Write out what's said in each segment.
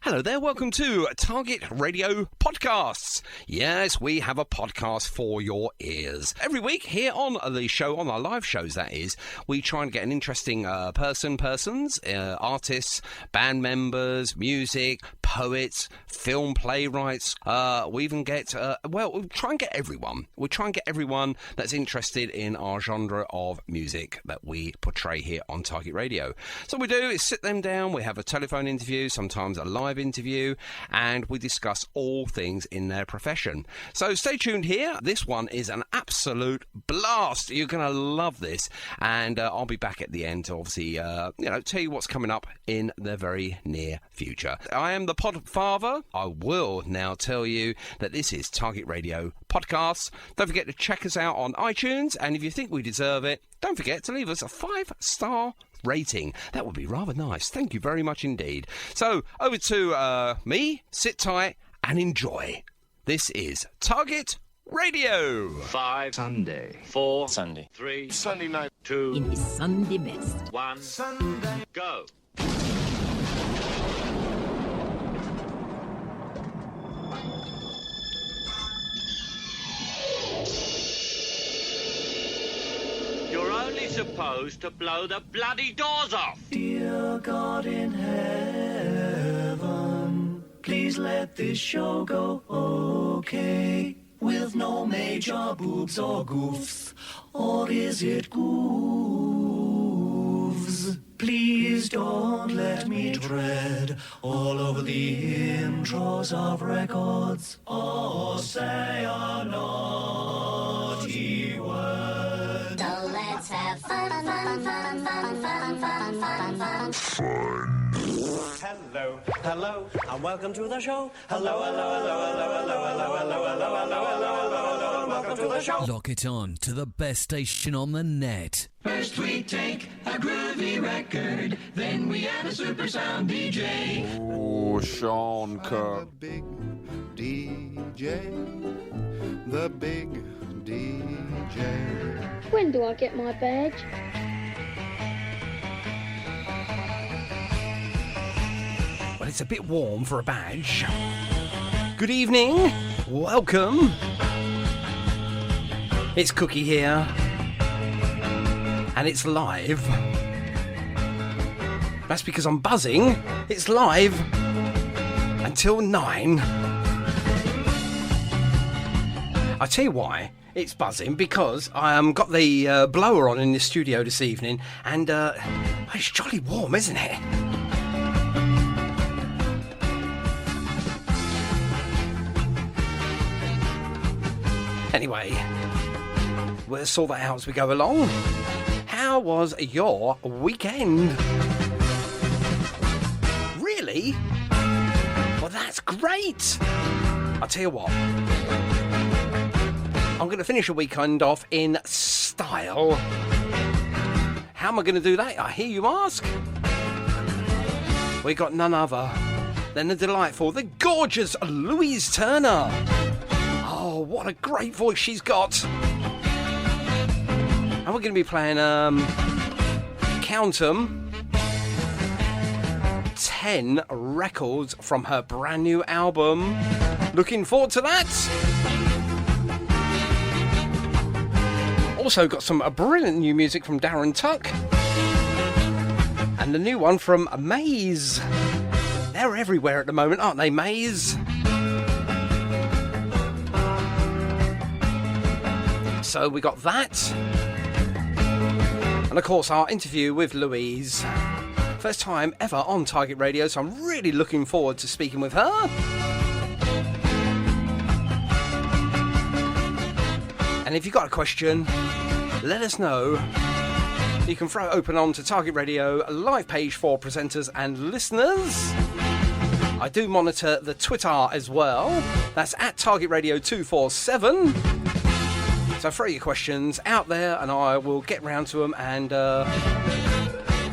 Hello there, welcome to Target Radio Podcasts. Yes, we have a podcast for your ears. Every week here on the show, on our live shows that is, we try and get an interesting persons, artists, band members, music, poets, film playwrights. We even get, we'll try and get everyone. We'll try and get everyone that's interested in our genre of music that we portray here on Target Radio. So what we do is sit them down, we have a telephone interview, sometimes a live interview, and we discuss all things in their profession. So stay tuned here. This one is an absolute blast. You're going to love this, and I'll be back at the end to obviously, tell you what's coming up in the very near future. I am the Podfather. I will now tell you that this is Target Radio Podcasts. Don't forget to check us out on iTunes, and if you think we deserve it, don't forget to leave us a 5-star rating. That would be rather nice. Thank you very much indeed. So over to me. Sit tight and enjoy. This is Target Radio. 5 Sunday, 4 Sunday, 3 Sunday night, 2 in his Sunday best. 1 Sunday, go. You're only supposed to blow the bloody doors off. Dear God in heaven, please let this show go okay, with no major boobs or goofs, or is it goofs? Please don't let me tread all over the intros of records, or say a naughty word. So let's have fun. Hello, hello, and welcome to the show. Hello, hello, hello, hello, hello, hello, hello, hello, hello, hello, hello, and welcome to the show. Lock it on to the best station on the net. First we take a groovy record, then we add a super sound DJ. Oh, Sean The big DJ, the big DJ. When do I get my badge? Well, it's a bit warm for a badge. Good evening. Welcome. It's Cookie here. And it's live. That's because I'm buzzing. It's live until 9. I'll tell you why it's buzzing, because I got the blower on in the studio this evening, and it's jolly warm, isn't it? Anyway, we'll sort that out as we go along. How was your weekend? Really? Well, that's great. I'll tell you what. I'm going to finish a weekend off in style. How am I going to do that, I hear you ask? We got none other than the delightful, the gorgeous Louise Turner. Oh, what a great voice she's got. And we're going to be playing, count 'em, 10 records from her brand new album. Looking forward to that. Also got some brilliant new music from Darren Tuck. And the new one from Maze. They're everywhere at the moment, aren't they, Maze? So we got that. And of course our interview with Louise. First time ever on Target Radio, so I'm really looking forward to speaking with her. And if you've got a question, let us know. You can throw it open on to Target Radio, a live page for presenters and listeners. I do monitor the Twitter as well. That's at Target Radio 247. So throw your questions out there and I will get round to them and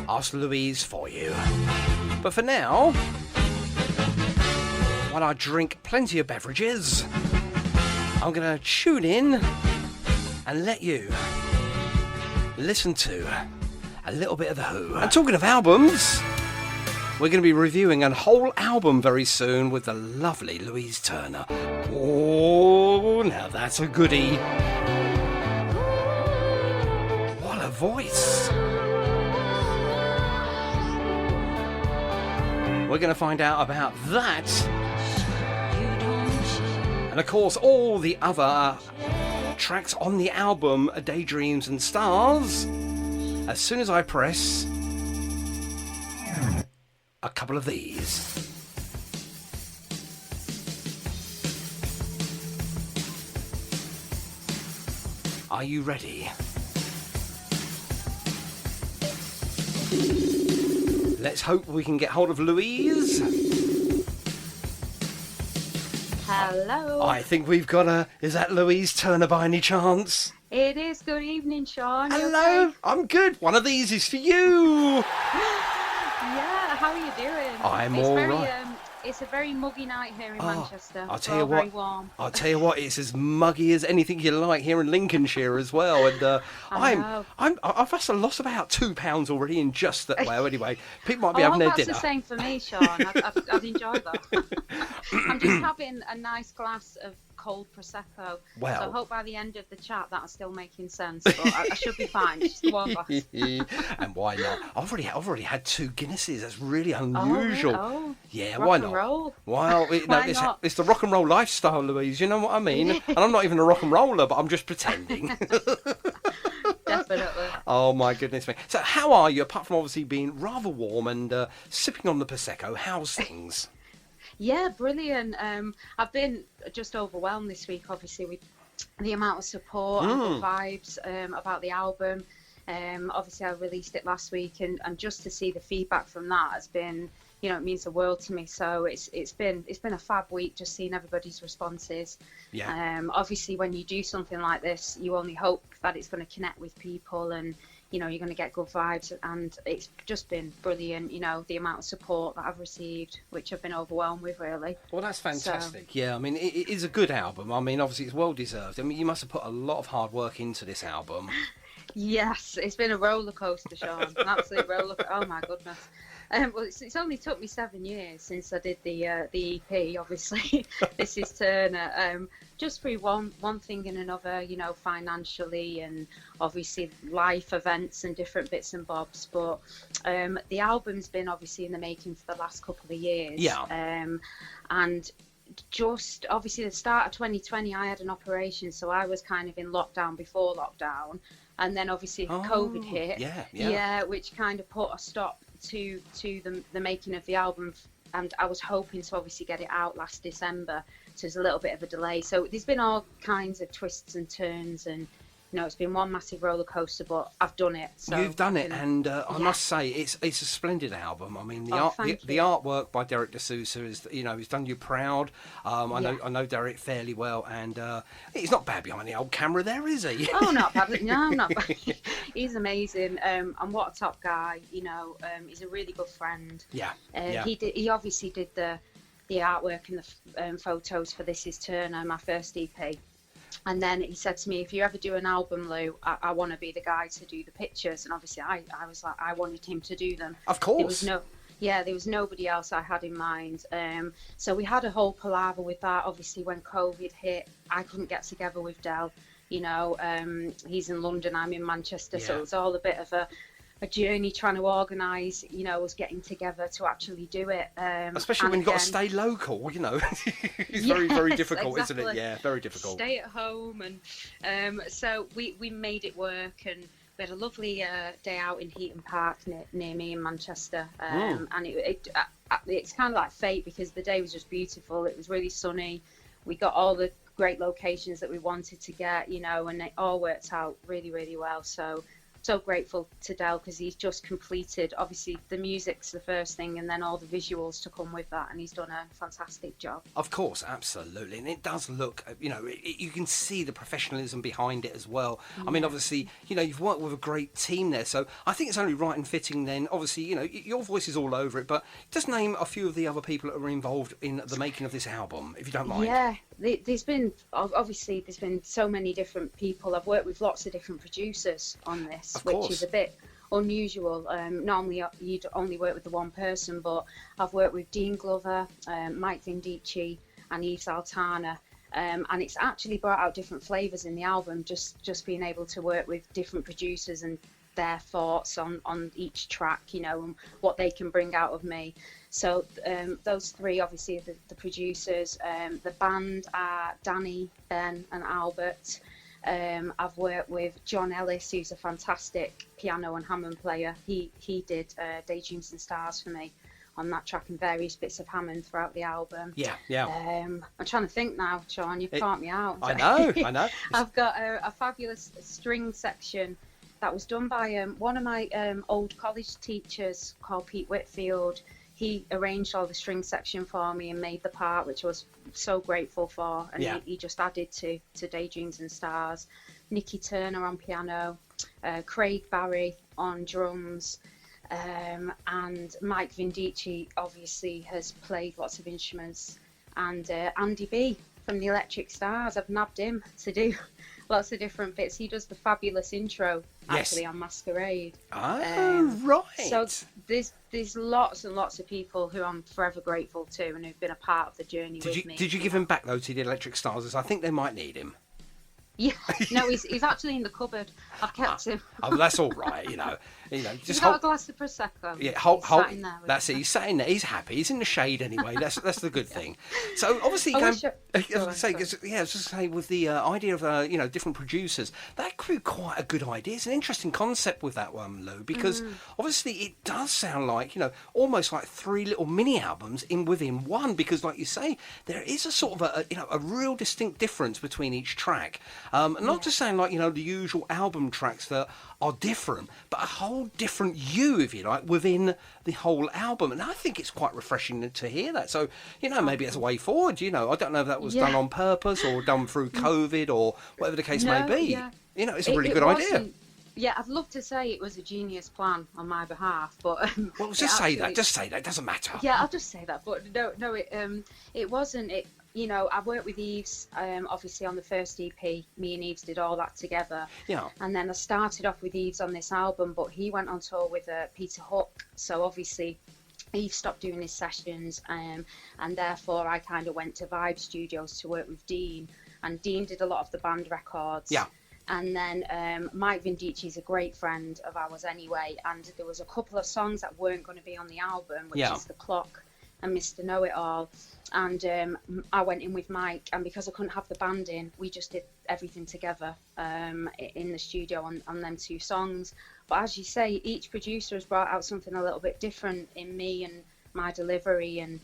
ask Louise for you. But for now, while I drink plenty of beverages, I'm going to tune in and let you listen to a little bit of The Who. And talking of albums, We're going to be reviewing a whole album very soon with the lovely Louise Turner. Oh, now that's a goodie. What a voice. We're going to find out about that. And of course, all the other tracks on the album, Daydreams and Stars, as soon as I press a couple of these. Are you ready? Let's hope we can get hold of Louise. Hello. I think we've got a... Is that Louise Turner by any chance? It is. Good evening, Sean. You Hello. okay? I'm good. One of these is for you. Yeah, how are you doing? I'm it's all very, right. It's a very muggy night here in Manchester. I'll It's tell you all what. very warm. I'll tell you what. It's as muggy as anything you like here in Lincolnshire as well. And I've lost about £2 already in just that. Well, anyway, people might be having their that's dinner. the same for me, Sean. I'd enjoy that. I'm just having a nice glass of cold prosecco. Well. So I hope by the end of the chat that's still making sense. But I should be fine. Just the one glass. And why not? I've already had 2 Guinnesses. That's really unusual. Oh, yeah, rock why and not? roll. Well, Why not? it's the rock and roll lifestyle, Louise. You know what I mean? And I'm not even a rock and roller, but I'm just pretending. Definitely. Oh my goodness me! So how are you? Apart from obviously being rather warm and sipping on the prosecco, how's things? Yeah, brilliant. I've been just overwhelmed this week, obviously, with the amount of support and good vibes about the album. Obviously, I released it last week, and just to see the feedback from that has been, it means the world to me. So it's been a fab week, just seeing everybody's responses. Yeah. Obviously, when you do something like this, you only hope that it's going to connect with people and you're going to get good vibes, and it's just been brilliant, the amount of support that I've received, which I've been overwhelmed with, really. Well, that's fantastic. Yeah, I mean, it is a good album. I mean, obviously, it's well deserved. I mean, you must have put a lot of hard work into this album. Yes, it's been a roller coaster, Sean. An absolute roller. Oh my goodness. Well, it's only took me 7 years since I did the EP. Obviously, This is Turner. Just through one thing and another, financially and obviously life events and different bits and bobs. But the album's been obviously in the making for the last couple of years. Yeah. And just obviously the start of 2020, I had an operation, so I was kind of in lockdown before lockdown. And then obviously COVID hit, yeah, which kind of put a stop to the making of the album. And I was hoping to obviously get it out last December, so there's a little bit of a delay. So there's been all kinds of twists and turns, and it's been one massive roller coaster, but I've done it. So you've done it, and I must say it's a splendid album. I mean, the artwork by Derek DeSouza is he's done you proud. I know Derek fairly well, and he's not bad behind the old camera there, is he? Oh, not bad. No, not bad. He's amazing, and what a top guy. He's a really good friend. Yeah. He obviously did the artwork and the photos for This Is Turner, my first EP. And then he said to me, if you ever do an album, Lou, I want to be the guy to do the pictures. And obviously I was like, I wanted him to do them. Of course. There was nobody else I had in mind. So we had a whole palaver with that. Obviously, when COVID hit, I couldn't get together with Del. He's in London, I'm in Manchester. Yeah. So it was all a bit of a journey trying to organise, us getting together to actually do it. Especially when you've got to stay local, It's very, very difficult, exactly. Isn't it? Yeah, very difficult. Stay at home, and so we made it work, and we had a lovely day out in Heaton Park near me in Manchester, and it's kind of like fate, because the day was just beautiful. It was really sunny. We got all the great locations that we wanted to get, and it all worked out really, really well. So grateful to Del, because he's just completed, obviously the music's the first thing, and then all the visuals to come with that, and he's done a fantastic job. Of course, absolutely, and it does look, you can see the professionalism behind it as well. Yeah. I mean, obviously, you've worked with a great team there, so I think it's only right and fitting then, obviously, your voice is all over it, but just name a few of the other people that were involved in the making of this album, if you don't mind. Yeah, there's been so many different people. I've worked with lots of different producers on this, which is a bit unusual. Normally you'd only work with the one person, but I've worked with Dean Glover, Mike Vindici and Yves Altana. And it's actually brought out different flavours in the album, just being able to work with different producers and their thoughts on each track, you know, and what they can bring out of me. So those three obviously are the producers. The band are Danny, Ben and Albert. I've worked with John Ellis, who's a fantastic piano and Hammond player. He did Daydreams Stars for me on that track and various bits of Hammond throughout the album. Yeah. I'm trying to think now, Sean. You've caught me out. I know. I've got a fabulous string section that was done by one of my old college teachers called Pete Whitfield. He arranged all the string section for me and made the part, which I was so grateful for. And he just added to Daydreams and Stars. Nikki Turner on piano, Craig Barry on drums, and Mike Vindici obviously has played lots of instruments. And Andy B from the Electric Stars, I've nabbed him to do lots of different bits. He does the fabulous intro actually on Masquerade. Right. So there's lots and lots of people who I'm forever grateful to and who've been a part of the journey with me. Did you give him back though to the Electric Stars? I think they might need him. Yeah, no, he's actually in the cupboard. I've kept him. Oh, that's all right, you know. Just he's got a glass of prosecco. Yeah, sat in there that's it. He's sat in there. He's happy. He's in the shade anyway. That's the good thing. So obviously, I was just say with the idea of different producers, that could be quite a good idea. It's an interesting concept with that one, Lou, because obviously it does sound like almost like three little mini albums within one. Because like you say, there is a sort of a real distinct difference between each track. Not just saying like the usual album tracks that are different, but a whole different you, if you like, within the whole album. And I think it's quite refreshing to hear that. So, maybe as a way forward, I don't know if that was done on purpose or done through COVID or whatever the case may be. Yeah. It's a really good idea. Yeah, I'd love to say it was a genius plan on my behalf, but well, just say that. Just say that. It doesn't matter. Yeah, I'll just say that. But no, it wasn't. I worked with Yves, obviously on the first EP. Me and Yves did all that together. Yeah. And then I started off with Yves on this album, but he went on tour with Peter Hook. So obviously, Yves stopped doing his sessions, and therefore I kind of went to Vibe Studios to work with Dean, and Dean did a lot of the band records. Yeah. And then Mike Vindici is a great friend of ours anyway, and there was a couple of songs that weren't going to be on the album, which is The Clock and Mr. Know-It-All. And I went in with Mike, and because I couldn't have the band in, we just did everything together in the studio on them two songs. But as you say, each producer has brought out something a little bit different in me and my delivery and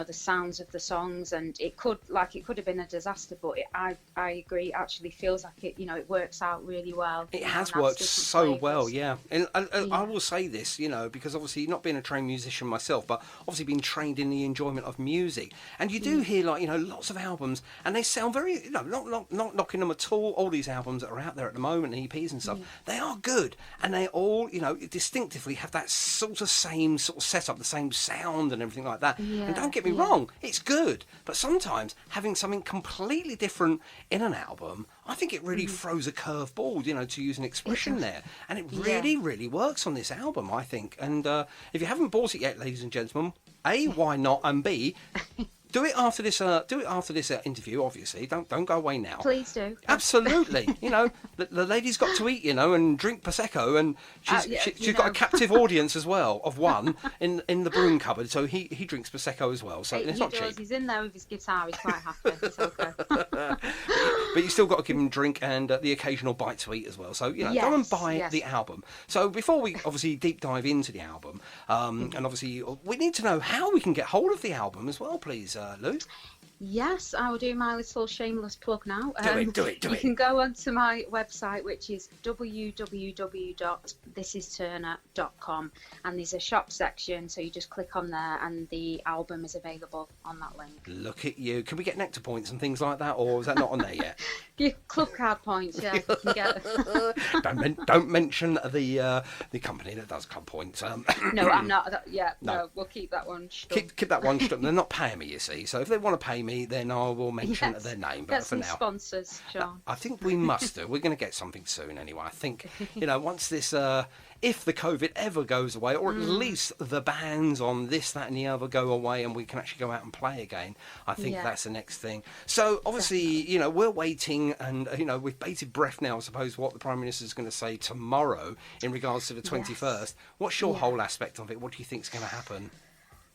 the sounds of the songs, and it could have been a disaster, but I agree, it actually feels like it works out really well. It has worked so well, yeah. And I will say this, because obviously not being a trained musician myself, but obviously being trained in the enjoyment of music, and you do hear lots of albums, and they sound very not knocking them at all these albums that are out there at the moment, EPs and stuff, they are good, and they all distinctively have that sort of same sort of setup, the same sound and everything like that. And don't get me wrong, it's good, but sometimes having something completely different in an album, I think it really throws a curveball, to use an expression there, and it really, really works on this album, I think. And if you haven't bought it yet, ladies and gentlemen, A, why not, and B, do it after this. Interview. Obviously, don't go away now. Please do. Absolutely. The lady's got to eat, and drink prosecco, and she's got a captive audience as well of one in the broom cupboard. So he drinks prosecco as well. So it's not cheap. He's in there with his guitar. He's quite happy. It's okay. But you still got to give him drink and the occasional bite to eat as well. So go and buy the album. So before we obviously deep dive into the album, and obviously we need to know how we can get hold of the album as well, please. Lou? Yes, I will do my little shameless plug now. Do it. You can go onto my website, which is www.thisisturner.com, and there's a shop section, so you just click on there and the album is available on that link. Look at you. Can we get nectar points and things like that, or is that not on there yet? Your club card points, yeah. You can get don't mention the company that does club points. No, I'm not. No, we'll keep that one shut. Keep that one shut. They're not paying me, you see. So if they want to pay me, then I will mention their name. But get for some now, sponsors, John. I think we must do. We're going to get something soon anyway. I think once this if the COVID ever goes away, or at least the bans on this, that and the other go away and we can actually go out and play again, I think that's the next thing. So obviously, you know, we're waiting and, you know, with bated breath now, I suppose, what the Prime Minister is going to say tomorrow in regards to the 21st. What's your whole aspect of it? What do you think is going to happen?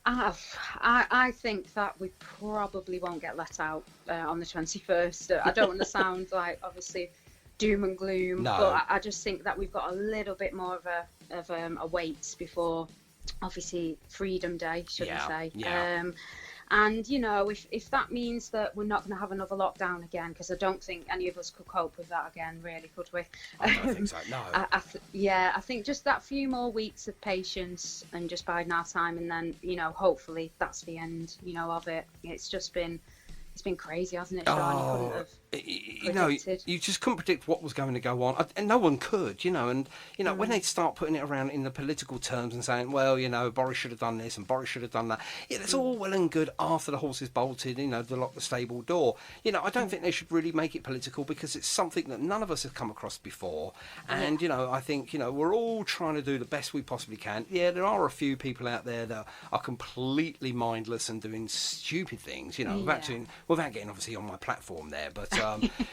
I think that we probably won't get let out on the 21st. I don't want to sound like, obviously, doom and gloom, but I just think that we've got a little bit more of a wait before, obviously, Freedom Day, should we say. And, you know, if that means that we're not going to have another lockdown again, because I don't think any of us could cope with that again, really, could we? I don't think so, no. I think just that few more weeks of patience and just biding our time, and then, you know, hopefully that's the end, you know, of it. It's been crazy, hasn't it, Sean? You know, you just couldn't predict what was going to go on, and no one could, you know. And you know, when they start putting it around in the political terms and saying, well, you know, Boris should have done this and Boris should have done that, it's all well and good after the horse is bolted, you know, to lock the stable door. You know, I don't think they should really make it political, because it's something that none of us have come across before. And you know, I think, you know, we're all trying to do the best we possibly can. Yeah, there are a few people out there that are completely mindless and doing stupid things, you know, without getting obviously on my platform there, but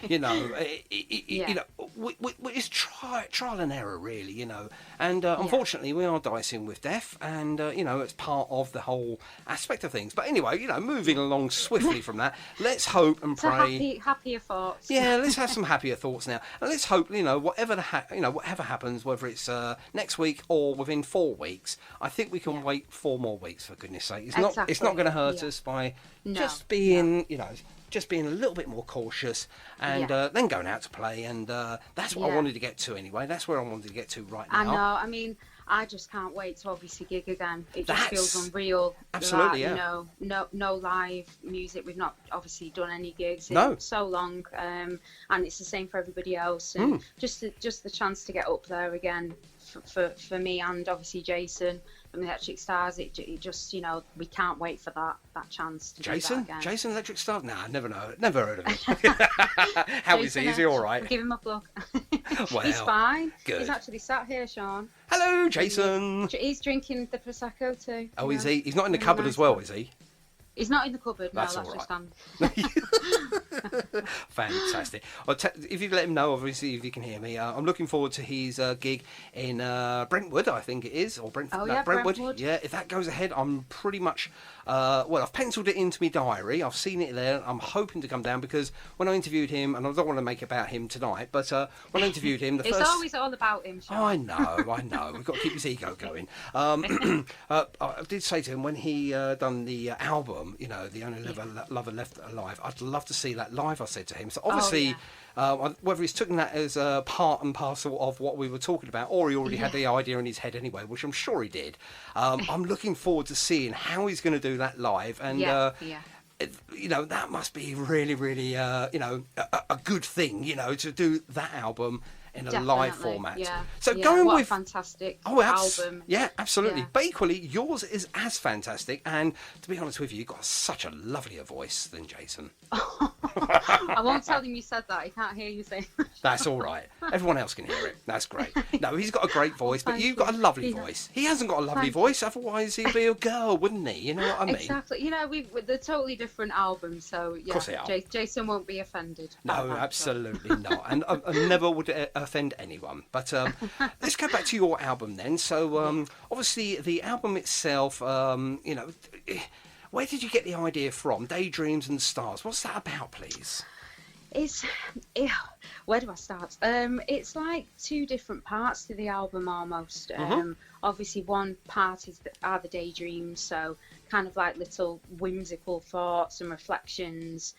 you know, you know, it's trial and error, really, you know. And unfortunately, we are dicing with death, and you know, it's part of the whole aspect of things. But anyway, you know, moving along swiftly from that, let's hope and pray. Happier thoughts. Yeah, let's have some happier thoughts now, and let's hope, you know, whatever happens, whether it's next week or within 4 weeks, I think we can wait 4 more weeks, for goodness sake. It's not going to hurt us by just being, you know, just being a little bit more cautious, and then going out to play, and that's what I wanted to get to anyway. That's where I wanted to get to right now. I know. I mean, I just can't wait to obviously gig again. It just feels unreal. Absolutely, you know, no live music. We've not obviously done any gigs in so long, and it's the same for everybody else. And just the chance to get up there again for me, and obviously Jason from the Electric Stars, it just, you know, we can't wait for that chance to do that again. Jason Electric Stars? Nah, never heard of him. How is he? Is he all right? Give him a plug. Well, he's fine. Good. He's actually sat here, Sean. Hello, Jason. He's drinking the Prosecco too. Oh, is he? He's not in the cupboard as well, is he? He's not in the cupboard. That's no, all that's right. just Fantastic. If you let him know, obviously, if you can hear me, I'm looking forward to his gig in Brentwood, I think it is, or Brentwood. Brentwood. Yeah, if that goes ahead, I'm pretty much, I've penciled it into my diary. I've seen it there. I'm hoping to come down, because when I interviewed him, and I don't want to make it about him tonight, but when I interviewed him, it's always all about him, Sean. I know. We've got to keep his ego going. I did say to him when he done the album, you know, The Only Lover Left Alive, I'd love to see that live, I said to him. So obviously, whether he's taken that as part and parcel of what we were talking about, or he already had the idea in his head anyway, which I'm sure he did. I'm looking forward to seeing how he's going to do that live. And you know, that must be really, really, you know, a good thing, you know, to do that album in a live format. So going what with a fantastic album. Yeah, absolutely. Yeah. But equally, yours is as fantastic. And to be honest with you, you've got such a lovelier voice than Jason. I won't tell him you said that. He can't hear you say that. That's all right. Everyone else can hear it. That's great. No, he's got a great voice, but you've got a lovely voice. He hasn't got a lovely voice, otherwise he'd be a girl, wouldn't he? You know what I mean? Exactly. You know, they're totally different albums, so yeah. Of course they are. Jason won't be offended. No, absolutely not. And I never would offend anyone. But let's go back to your album then. So obviously the album itself, you know, where did you get the idea from? Daydreams and Stars. What's that about, please? Where do I start? It's like 2 different parts to the album almost. Obviously one part are the daydreams, so kind of like little whimsical thoughts and reflections,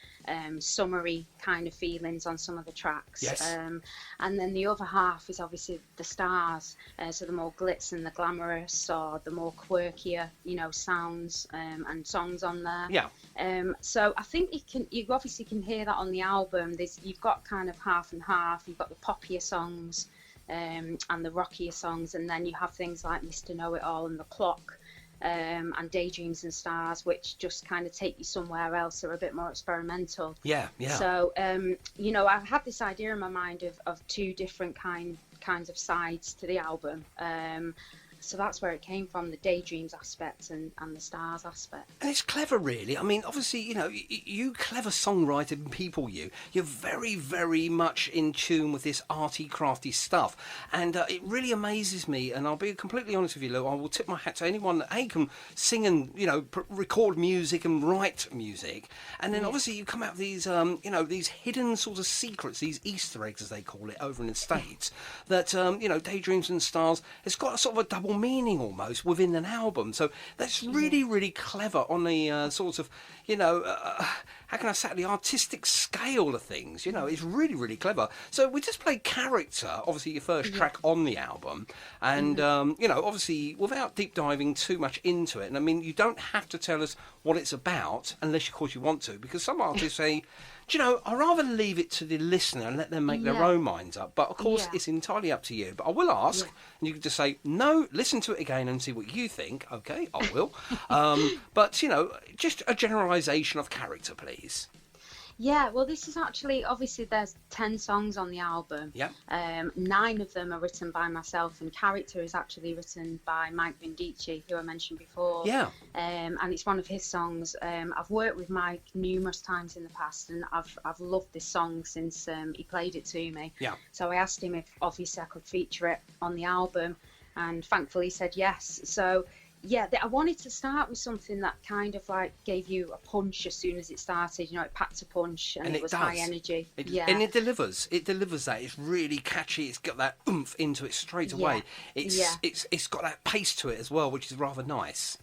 summary kind of feelings on some of the tracks. Yes. And then the other half is obviously the stars, so the more glitz and the glamorous, or the more quirkier, you know, sounds and songs on there. Yeah. So I think you obviously can hear that on the album. You've got kind of half and half. You've got the poppier songs and the rockier songs, and then you have things like Mr. Know-It-All and The Clock, and Daydreams and Stars, which just kind of take you somewhere else, or a bit more experimental. Yeah. So, you know, I've had this idea in my mind of 2 different kind kinds of sides to the album. So that's where it came from, the Daydreams aspect and the Stars aspect. And it's clever, really. I mean, obviously, you know, you clever songwriting people, you're very, very much in tune with this arty, crafty stuff. And it really amazes me, and I'll be completely honest with you, Lou, I will tip my hat to anyone that, can sing and, you know, record music and write music. And then, obviously, you come out with these, you know, these hidden sort of secrets, these Easter eggs, as they call it, over in the States, that, you know, Daydreams and Stars, it's got a sort of a double meaning almost within an album. So that's really, really clever on the sort of, you know, how can I say, the artistic scale of things. You know, it's really, really clever. So we just played Character, obviously your first track on the album, and you know, obviously without deep diving too much into it. And I mean, you don't have to tell us what it's about unless, of course, you want to, because some artists say, do you know, I'd rather leave it to the listener and let them make their own minds up. But, of course, it's entirely up to you. But I will ask, and you can just say, no, listen to it again and see what you think. OK, I will. But, you know, just a generalisation of Character, please. Yeah, well, this is actually, obviously, there's 10 songs on the album. Yeah. 9 of them are written by myself, and Character is actually written by Mike Vindici, who I mentioned before. Yeah. And it's one of his songs. I've worked with Mike numerous times in the past, and I've loved this song since he played it to me. Yeah. So I asked him if, obviously, I could feature it on the album, and thankfully he said yes. So... yeah, I wanted to start with something that kind of like gave you a punch as soon as it started. You know, it packed a punch and it was high energy. And it delivers. It delivers that. It's really catchy. It's got that oomph into it straight away. It's got that pace to it as well, which is rather nice.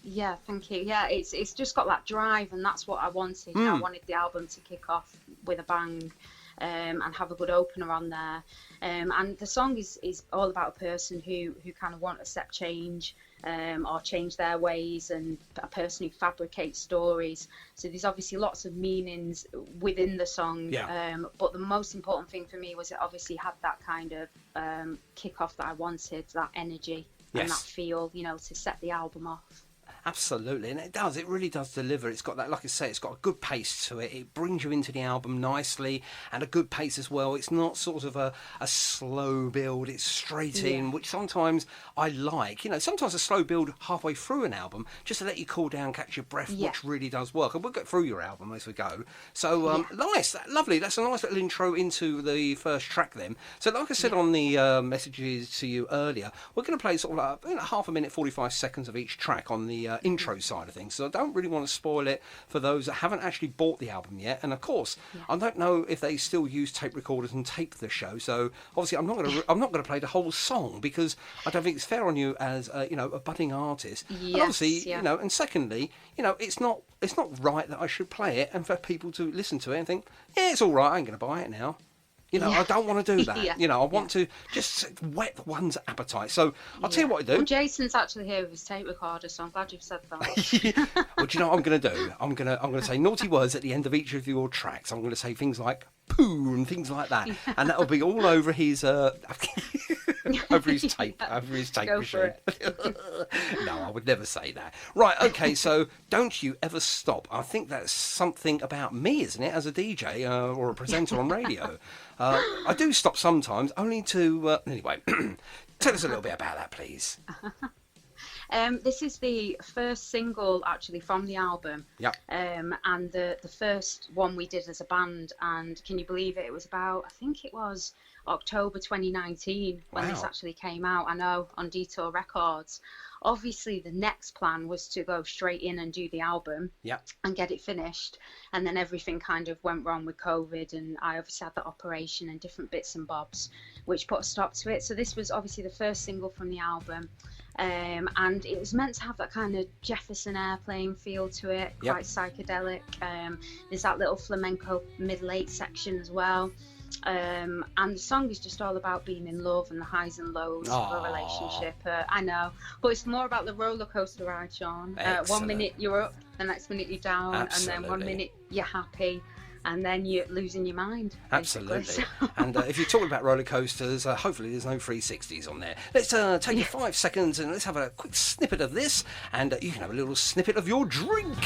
Yeah, thank you. Yeah, it's just got that drive, and that's what I wanted. I wanted the album to kick off with a bang. And have a good opener on there. And the song is all about a person who kind of want to accept change or change their ways, and a person who fabricates stories. So there's obviously lots of meanings within the song. Yeah. But the most important thing for me was it obviously had that kind of kick-off that I wanted, that energy and that feel, you know, to set the album off. Absolutely, and it really does deliver. It's got that, like I say, it's got a good pace to it. It brings you into the album nicely, and a good pace as well. It's not sort of a slow build, it's straight in, which sometimes I like. You know, sometimes a slow build halfway through an album, just to let you cool down, catch your breath, which really does work. And we'll get through your album as we go. So, nice, lovely. That's a nice little intro into the first track then. So, like I said on the messages to you earlier, we're going to play sort of like half a minute, 45 seconds of each track on the intro side of things, so I don't really want to spoil it for those that haven't actually bought the album yet. And of course, I don't know if they still use tape recorders and tape the show, so obviously I'm not going to play the whole song, because I don't think it's fair on you as you know, a budding artist. And obviously, you know, and secondly, you know, it's not right that I should play it and for people to listen to it and think, yeah, it's all right, I ain't going to buy it now. You know, I don't want to do that. You know, I want to just whet one's appetite. So I'll tell you what I do. Well, Jason's actually here with his tape recorder, so I'm glad you've said that. Well, do you know what I'm going to do? I'm going to say naughty words at the end of each of your tracks. I'm going to say things like poo and things like that, and that'll be all over his over his tape Go machine. No, I would never say that. Right, okay, so don't you ever stop. I think that's something about me, isn't it, as a DJ or a presenter on radio. I do stop sometimes, only to anyway. Tell us a little bit about that, please. This is the first single actually from the album. And the first one we did as a band, and can you believe it? It was about, I think it was October 2019 when this actually came out. I know, on Detour Records. Obviously, the next plan was to go straight in and do the album and get it finished. And then everything kind of went wrong with COVID, and I obviously had the operation and different bits and bobs, which put a stop to it. So this was obviously the first single from the album. And it was meant to have that kind of Jefferson Airplane feel to it, quite psychedelic. There's that little flamenco middle-eight section as well. And the song is just all about being in love and the highs and lows of a relationship. I know, but it's more about the roller coaster ride, Sean. 1 minute you're up, the next minute you're down, and then 1 minute you're happy. and then you're losing your mind. Absolutely. So. And if you're talking about roller coasters, hopefully there's no 360s on there. Let's take 5 seconds and let's have a quick snippet of this, and you can have a little snippet of your drink.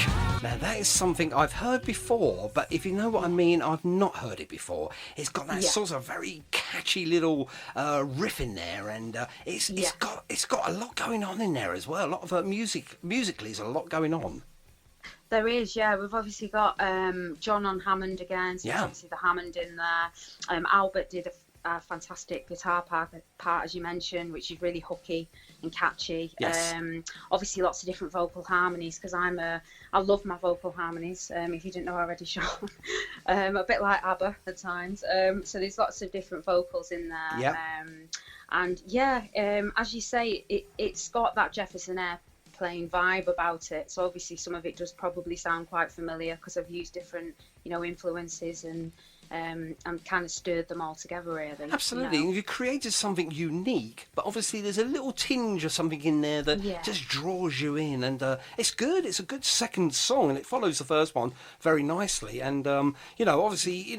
Now that is something I've heard before, but if you know what I mean, I've not heard it before. It's got that sort of very catchy little riff in there, and it's got a lot going on in there as well. A lot of musically, there's a lot going on. There is, yeah. We've obviously got John on Hammond again, so obviously the Hammond in there. Albert did a fantastic guitar part, as you mentioned, which is really hooky and catchy. Yes. Obviously lots of different vocal harmonies, because I love my vocal harmonies, if you didn't know already, Sean. A bit like ABBA at times. So there's lots of different vocals in there. Yeah. And as you say, it's got that Jefferson Airplane vibe about it. So obviously some of it does probably sound quite familiar, because I've used different, influences and kind of stirred them all together, really. Absolutely. And you created something unique, but obviously there's a little tinge of something in there that just draws you in, and it's good. It's a good second song, and it follows the first one very nicely. And obviously,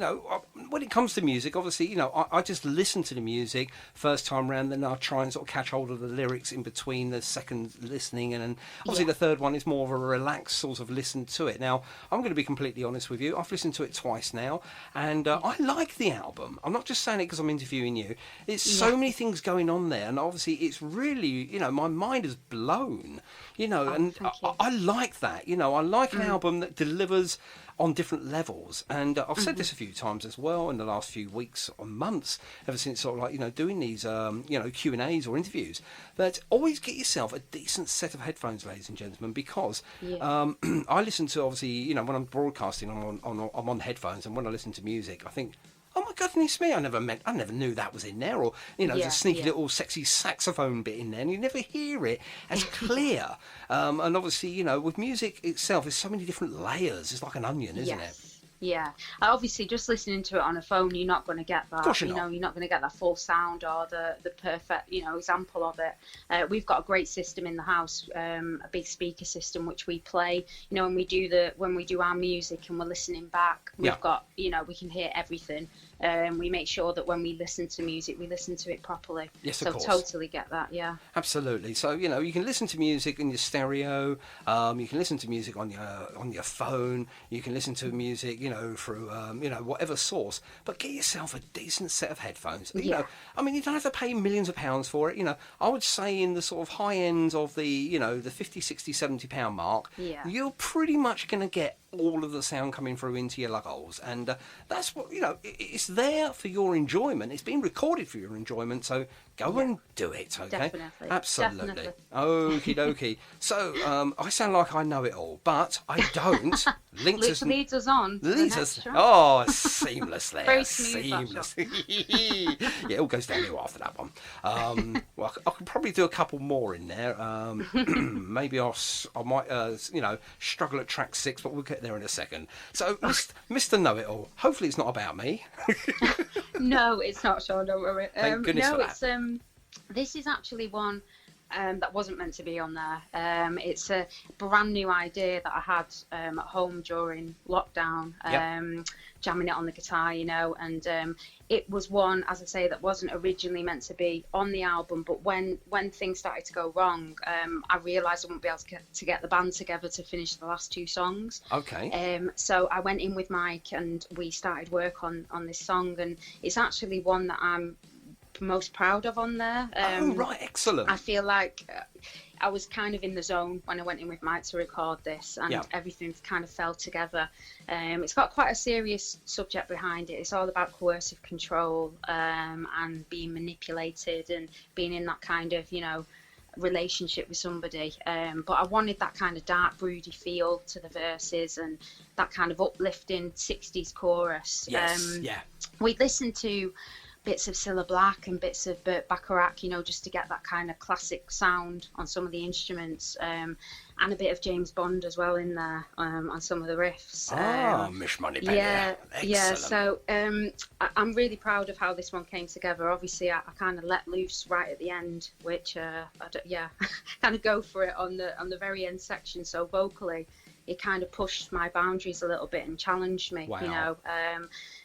when it comes to music, obviously, I just listen to the music first time round, then I'll try and sort of catch hold of the lyrics in between the second listening, and then obviously the third one is more of a relaxed sort of listen to it. Now, I'm going to be completely honest with you. I've listened to it twice now, and I like the album. I'm not just saying it because I'm interviewing you. It's so many things going on there, and obviously it's really, my mind is blown, and I like that. I like an album that delivers on different levels, and I've said this a few times as well in the last few weeks or months, ever since sort of like doing these Q&As or interviews, that always get yourself a decent set of headphones, ladies and gentlemen, because I listen to, obviously, when I'm broadcasting, I'm on headphones, and when I listen to music, I think, oh my goodness me, I never knew that was in there, or there's a sneaky little sexy saxophone bit in there, and you never hear it as clear. And obviously, with music itself, there's so many different layers. It's like an onion, isn't it? Yeah, obviously, just listening to it on a phone, you're not going to get that. Of course you're not. You're not going to get that full sound or the perfect, example of it. We've got a great system in the house, a big speaker system which we play. When we do our music and we're listening back, we've got, we can hear everything. We make sure that when we listen to music, we listen to it properly. Yes, of course. So totally get that, yeah. Absolutely. So you can listen to music in your stereo. You can listen to music on your phone. You can listen to music, through whatever source. But get yourself a decent set of headphones. You don't have to pay millions of pounds for it. I would say in the sort of high ends of the the 50, 60, 70 pound mark, you're pretty much going to get all of the sound coming through into your lug holes, and that's what it's there for your enjoyment. It's been recorded for your enjoyment, so go and do it. Okay, definitely, absolutely. Okie dokie. So I sound like I know it all, but I don't. Leads us on. Leads us. Oh, seamless there. Very smooth. Seamless. Yeah, it all goes downhill after that one. Well, I could probably do a couple more in there. Maybe I might struggle at track 6, but we'll get there in a second. So, Mr. Know-It-All, hopefully it's not about me. No, it's not, Sean, don't worry. Thank goodness for that. This is actually one that wasn't meant to be on there. It's a brand new idea that I had at home during lockdown, jamming it on the guitar, and it was one, as I say, that wasn't originally meant to be on the album, but when things started to go wrong, I realised I wouldn't be able to get the band together to finish the last 2 songs. Okay. So I went in with Mike and we started work on this song, and it's actually one that I'm most proud of on there. Oh, right, excellent. I feel like I was kind of in the zone when I went in with Mike to record this, and everything kind of fell together. It's got quite a serious subject behind it. It's all about coercive control and being manipulated and being in that kind of, relationship with somebody. But I wanted that kind of dark, broody feel to the verses and that kind of uplifting 60s chorus. Yes, We listened to bits of Cilla Black and bits of Burt Bacharach, just to get that kind of classic sound on some of the instruments, and a bit of James Bond as well in there on some of the riffs. Mish Moneypenny. Yeah. So I'm really proud of how this one came together. Obviously, I kind of let loose right at the end, which kind of go for it on the very end section. So vocally, it kind of pushed my boundaries a little bit and challenged me. Wow. You know.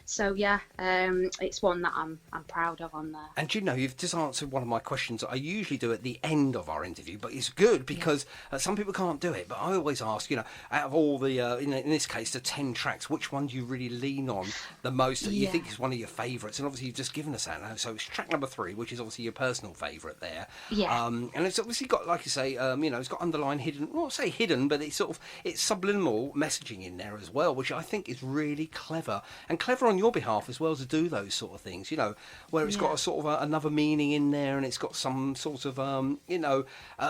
So yeah, it's one that I'm proud of on there. And you know, you've just answered one of my questions that I usually do at the end of our interview, but it's good because some people can't do it. But I always ask, you know, out of all the, in this case, the 10 tracks, which one do you really lean on the most that you think is one of your favourites? And obviously you've just given us that now. So it's track number 3, which is obviously your personal favourite there. Yeah. And it's obviously got, like you say, you know, it's got underlying hidden, well, not say hidden, but it's it's subliminal messaging in there as well, which I think is really clever. And clever on your behalf as well to do those sort of things, you know, where it's got a sort of another meaning in there, and it's got some sort of you know,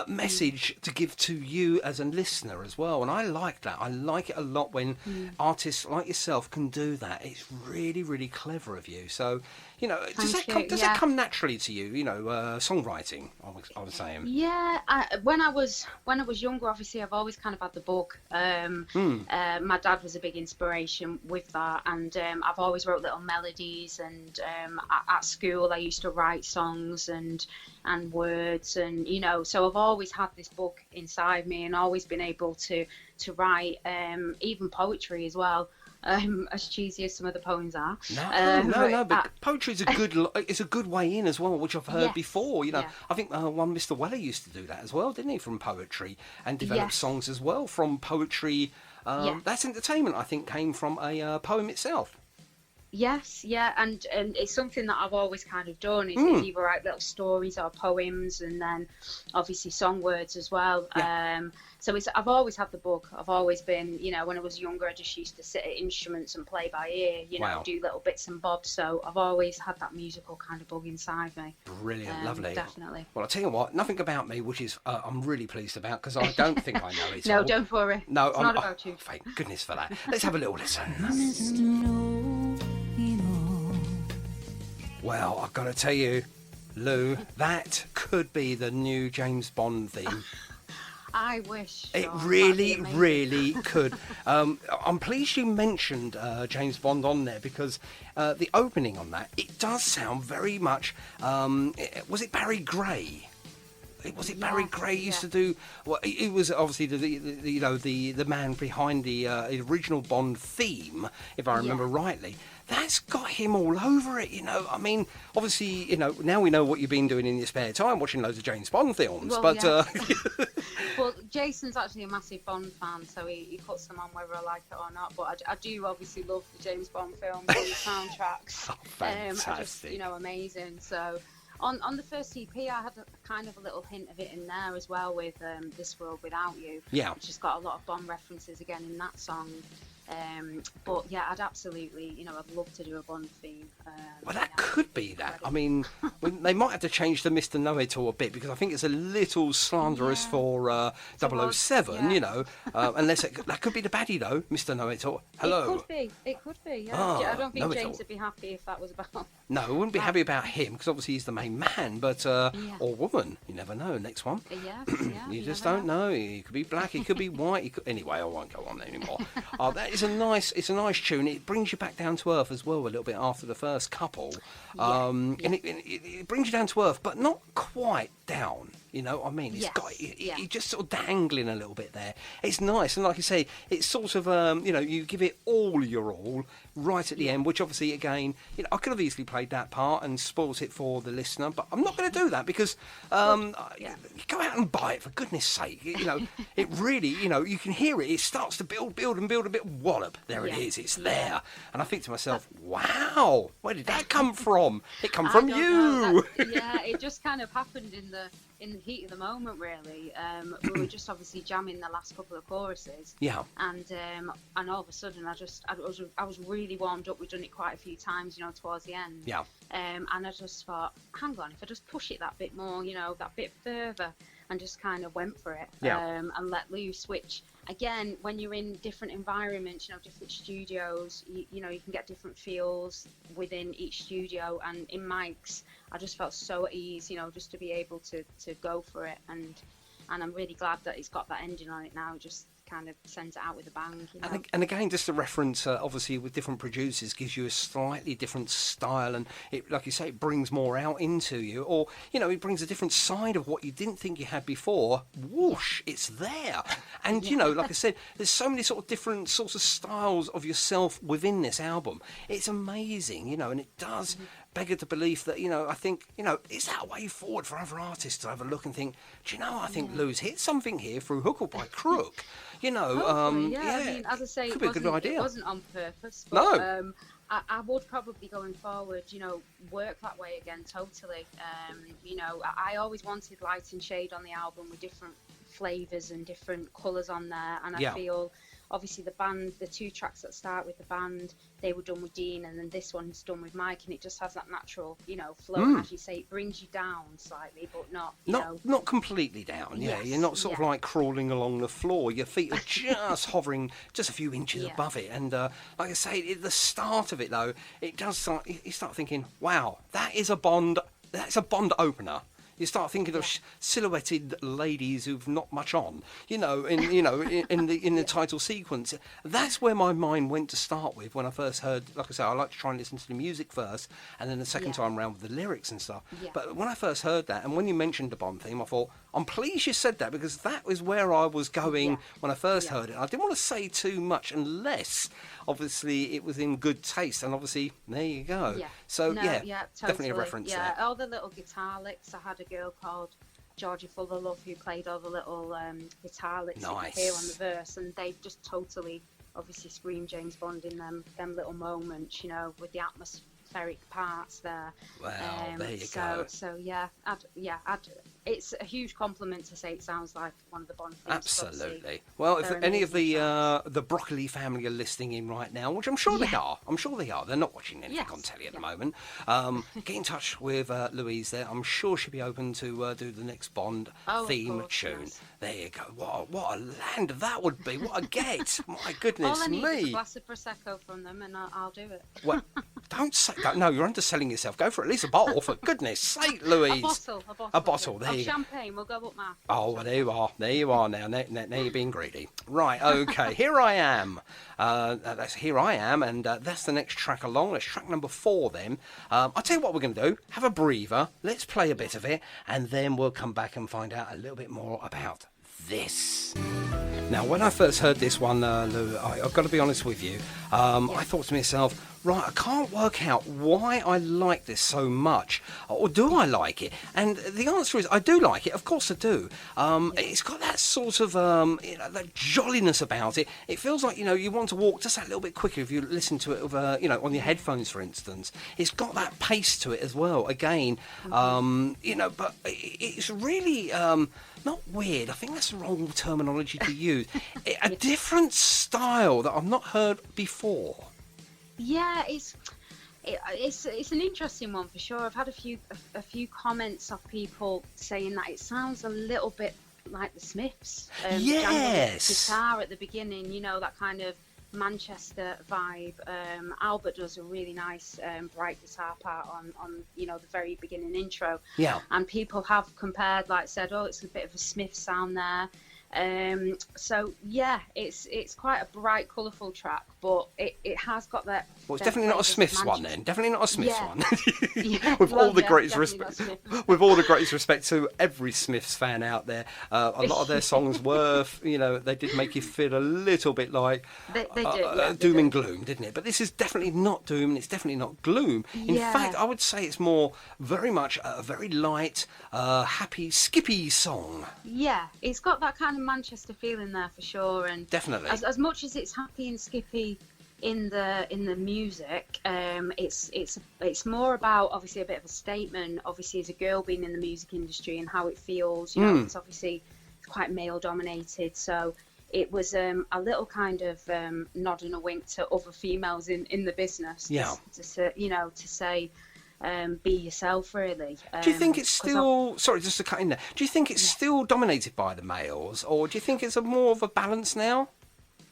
message to give to you as a listener as well. And I like that. I like it a lot when artists like yourself can do that. It's really, really clever of you. So, you know, does that come naturally to you? You know, songwriting. I was saying. Yeah, when I was younger, obviously I've always kind of had the bug. My dad was a big inspiration with that, and I've always wrote little melodies. And at school, I used to write songs and words, and you know, so I've always had this book inside me, and always been able to write even poetry as well. As cheesy as some of the poems are. No, but poetry is a good way in as well, which I've heard before. You know, I think one Mr. Weller used to do that as well, didn't he? From poetry, and develop songs as well from poetry. That's Entertainment, I think, came from a poem itself. Yes, yeah, and it's something that I've always kind of done is either write little stories or poems, and then obviously song words as well. So I've always had the bug. I've always been, you know, when I was younger, I just used to sit at instruments and play by ear, you know, do little bits and bobs. So I've always had that musical kind of bug inside me. Brilliant, lovely. Definitely. Well, I'll tell you what, nothing about me, which is I'm really pleased about, because I don't think I know it No, all. don't worry. No, it's not about you. Thank goodness for that. Let's have a little listen. Well, I've got to tell you, Lou, that could be the new James Bond theme. I wish. It really, really could. I'm pleased you mentioned James Bond on there, because the opening on that, it does sound very much... was it Barry Gray? Was it Barry Gray used to do? Well, it was obviously the man behind the original Bond theme, if I remember rightly. That's got him all over it, you know. I mean, obviously, you know, now we know what you've been doing in your spare time, watching loads of James Bond films. Well, but well, Jason's actually a massive Bond fan, so he puts them on whether I like it or not. But I do obviously love the James Bond films and the soundtracks. Fantastic. Just, you know, amazing. So on the first EP, I had kind of a little hint of it in there as well with This World Without You. Yeah. Which has got a lot of Bond references again in that song. But yeah, I'd absolutely, you know, I'd love to do a Bond theme. Well, that could be that. I mean, they might have to change the Mr. Know-It-All a bit, because I think it's a little slanderous for 007, you know. Unless that could be the baddie, though, Mr. Know-It-All. Hello. It could be, yeah. I don't think James would be happy if that was about... No, I wouldn't be happy about him, because obviously he's the main man, but or woman. You never know. Next one. You just don't know. He could be black, he could be white. Anyway, I won't go on anymore. It's a nice tune. It brings you back down to earth as well a little bit after the first couple, and it brings you down to earth, but not quite down. You know what I mean? It's got you're just sort of dangling a little bit there. It's nice, and like I say, it's sort of you know, you give it all your all right at the end, which obviously again, you know, I could have easily played that part and spoilt it for the listener, but I'm not going to do that, because go out and buy it, for goodness sake. You know, it really, you know, you can hear it. It starts to build and build a bit of wallop. There it is. It's there, and I think to myself, wow, where did that come from? It come from you. It just kind of happened in the heat of the moment, really. We were just obviously jamming the last couple of choruses. Yeah. And all of a sudden, I was really warmed up. We'd done it quite a few times, you know, towards the end. Yeah. And I just thought, hang on, if I just push it that bit more, you know, that bit further, and just kind of went for it. Yeah. And let loose, which, again, when you're in different environments, you know, different studios, you know, you can get different feels within each studio. And in mics, I just felt so at ease, you know, just to be able to go for it. And I'm really glad that it's got that ending on it now. Just kind of sends it out with a bang. You know? And again, just a reference, obviously, with different producers, gives you a slightly different style, and it, like you say, it brings more out into you, or it brings a different side of what you didn't think you had before. Whoosh, it's there. And like I said, there's so many sort of different sorts of styles of yourself within this album. It's amazing, and it does beggar the belief that I think is that a way forward for other artists to have a look and think, do you know, I think Lou's hit something here through hook or by crook. Hopefully, I mean, as I say, could be a good idea. It wasn't on purpose, but no. I would probably going forward, work that way again totally. I always wanted light and shade on the album with different flavours and different colours on there, and I feel obviously the band, the 2 tracks that start with the band, they were done with Dean, and then this one's done with Mike, and it just has that natural, flow. And as you say, it brings you down slightly, but not completely down. Yeah, you're not sort of like crawling along the floor. Your feet are just hovering just a few inches above it. And like I say, at the start of it though, it does start. You start thinking, wow, that is a Bond. That's a Bond opener. You start thinking of silhouetted ladies who've not much on, in the title sequence. That's where my mind went to start with when I first heard. Like I say, I like to try and listen to the music first, and then the second time around with the lyrics and stuff. Yeah. But when I first heard that, and when you mentioned the Bond theme, I thought, I'm pleased you said that, because that was where I was going when I first heard it. I didn't want to say too much unless, obviously, it was in good taste, and obviously, there you go. Yeah. So totally. Definitely a reference there. All the little guitar licks. I had a girl called Georgie Full of Love who played all the little guitar licks you could hear on the verse, and they just totally obviously scream James Bond in them little moments, with the atmospheric parts there. Well, there you go. So it's a huge compliment to say it sounds like one of the Bond themes. Absolutely. Well, if any of the Broccoli family are listening in right now, which I'm sure they are. They're not watching anything on telly at the moment. Get in touch with Louise there. I'm sure she'll be open to do the next Bond theme tune. Yes. There you go. What a land that would be. What a get. My goodness me. All I need is a glass of Prosecco from them, and I'll do it. Well, don't say that. No, you're underselling yourself. Go for at least a bottle, for goodness sake, Louise. A bottle. There you go. Champagne, we'll go up market. Oh, well, there you are now. Now you're being greedy. Right, okay. Here I am. That's Here I Am, and that's the next track along. That's track number 4 then. I'll tell you what we're going to do. Have a breather. Let's play a bit of it, and then we'll come back and find out a little bit more about this. Now, when I first heard this one, Lou, I've got to be honest with you, I thought to myself, right, I can't work out why I like this so much, or do I like it? And the answer is, I do like it, of course I do. It's got that sort of, that jolliness about it. It feels like, you want to walk just that little bit quicker if you listen to it with, on your headphones, for instance. It's got that pace to it as well, again, but it's really... not weird, I think that's the wrong terminology to use. A different style that I've not heard before. Yeah, it's an interesting one for sure. I've had a few comments of people saying that it sounds a little bit like the Smiths. Yes. Guitar at the beginning, that kind of Manchester vibe. Albert does a really nice bright guitar part on the very beginning intro. Yeah. And people have compared, said, oh, it's a bit of a Smith sound there. So yeah, it's quite a bright, colourful track, but it has got that. Well, it's definitely not a Smiths one then. Definitely not a Smiths one. With all the greatest respect to every Smiths fan out there, a lot of their songs were, they did make you feel a little bit like doom and gloom, didn't it? But this is definitely not doom, and it's definitely not gloom. In fact, I would say it's more very much a very light, happy, skippy song. Yeah, it's got that kind of Manchester feeling there for sure, and definitely as much as it's happy and skippy in the music, it's more about obviously a bit of a statement, obviously as a girl being in the music industry and how it feels. It's obviously quite male dominated, so it was a little kind of nod and a wink to other females in the business. To say be yourself, really. Do you think it's still... Sorry, just to cut in there. Do you think it's still dominated by the males, or do you think it's more of a balance now?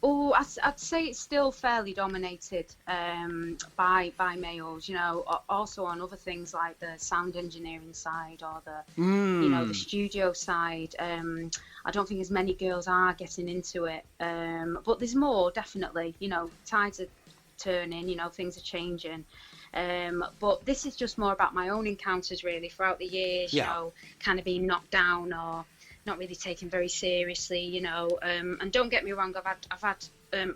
Oh, I'd say it's still fairly dominated by males. You know, also on other things like the sound engineering side or the you know, the studio side. I don't think as many girls are getting into it, but there's more, definitely. You know, tides are turning. You know, things are changing. But this is just more about my own encounters, really, throughout the years. You know, kind of being knocked down or not really taken very seriously, you know. And don't get me wrong, I've had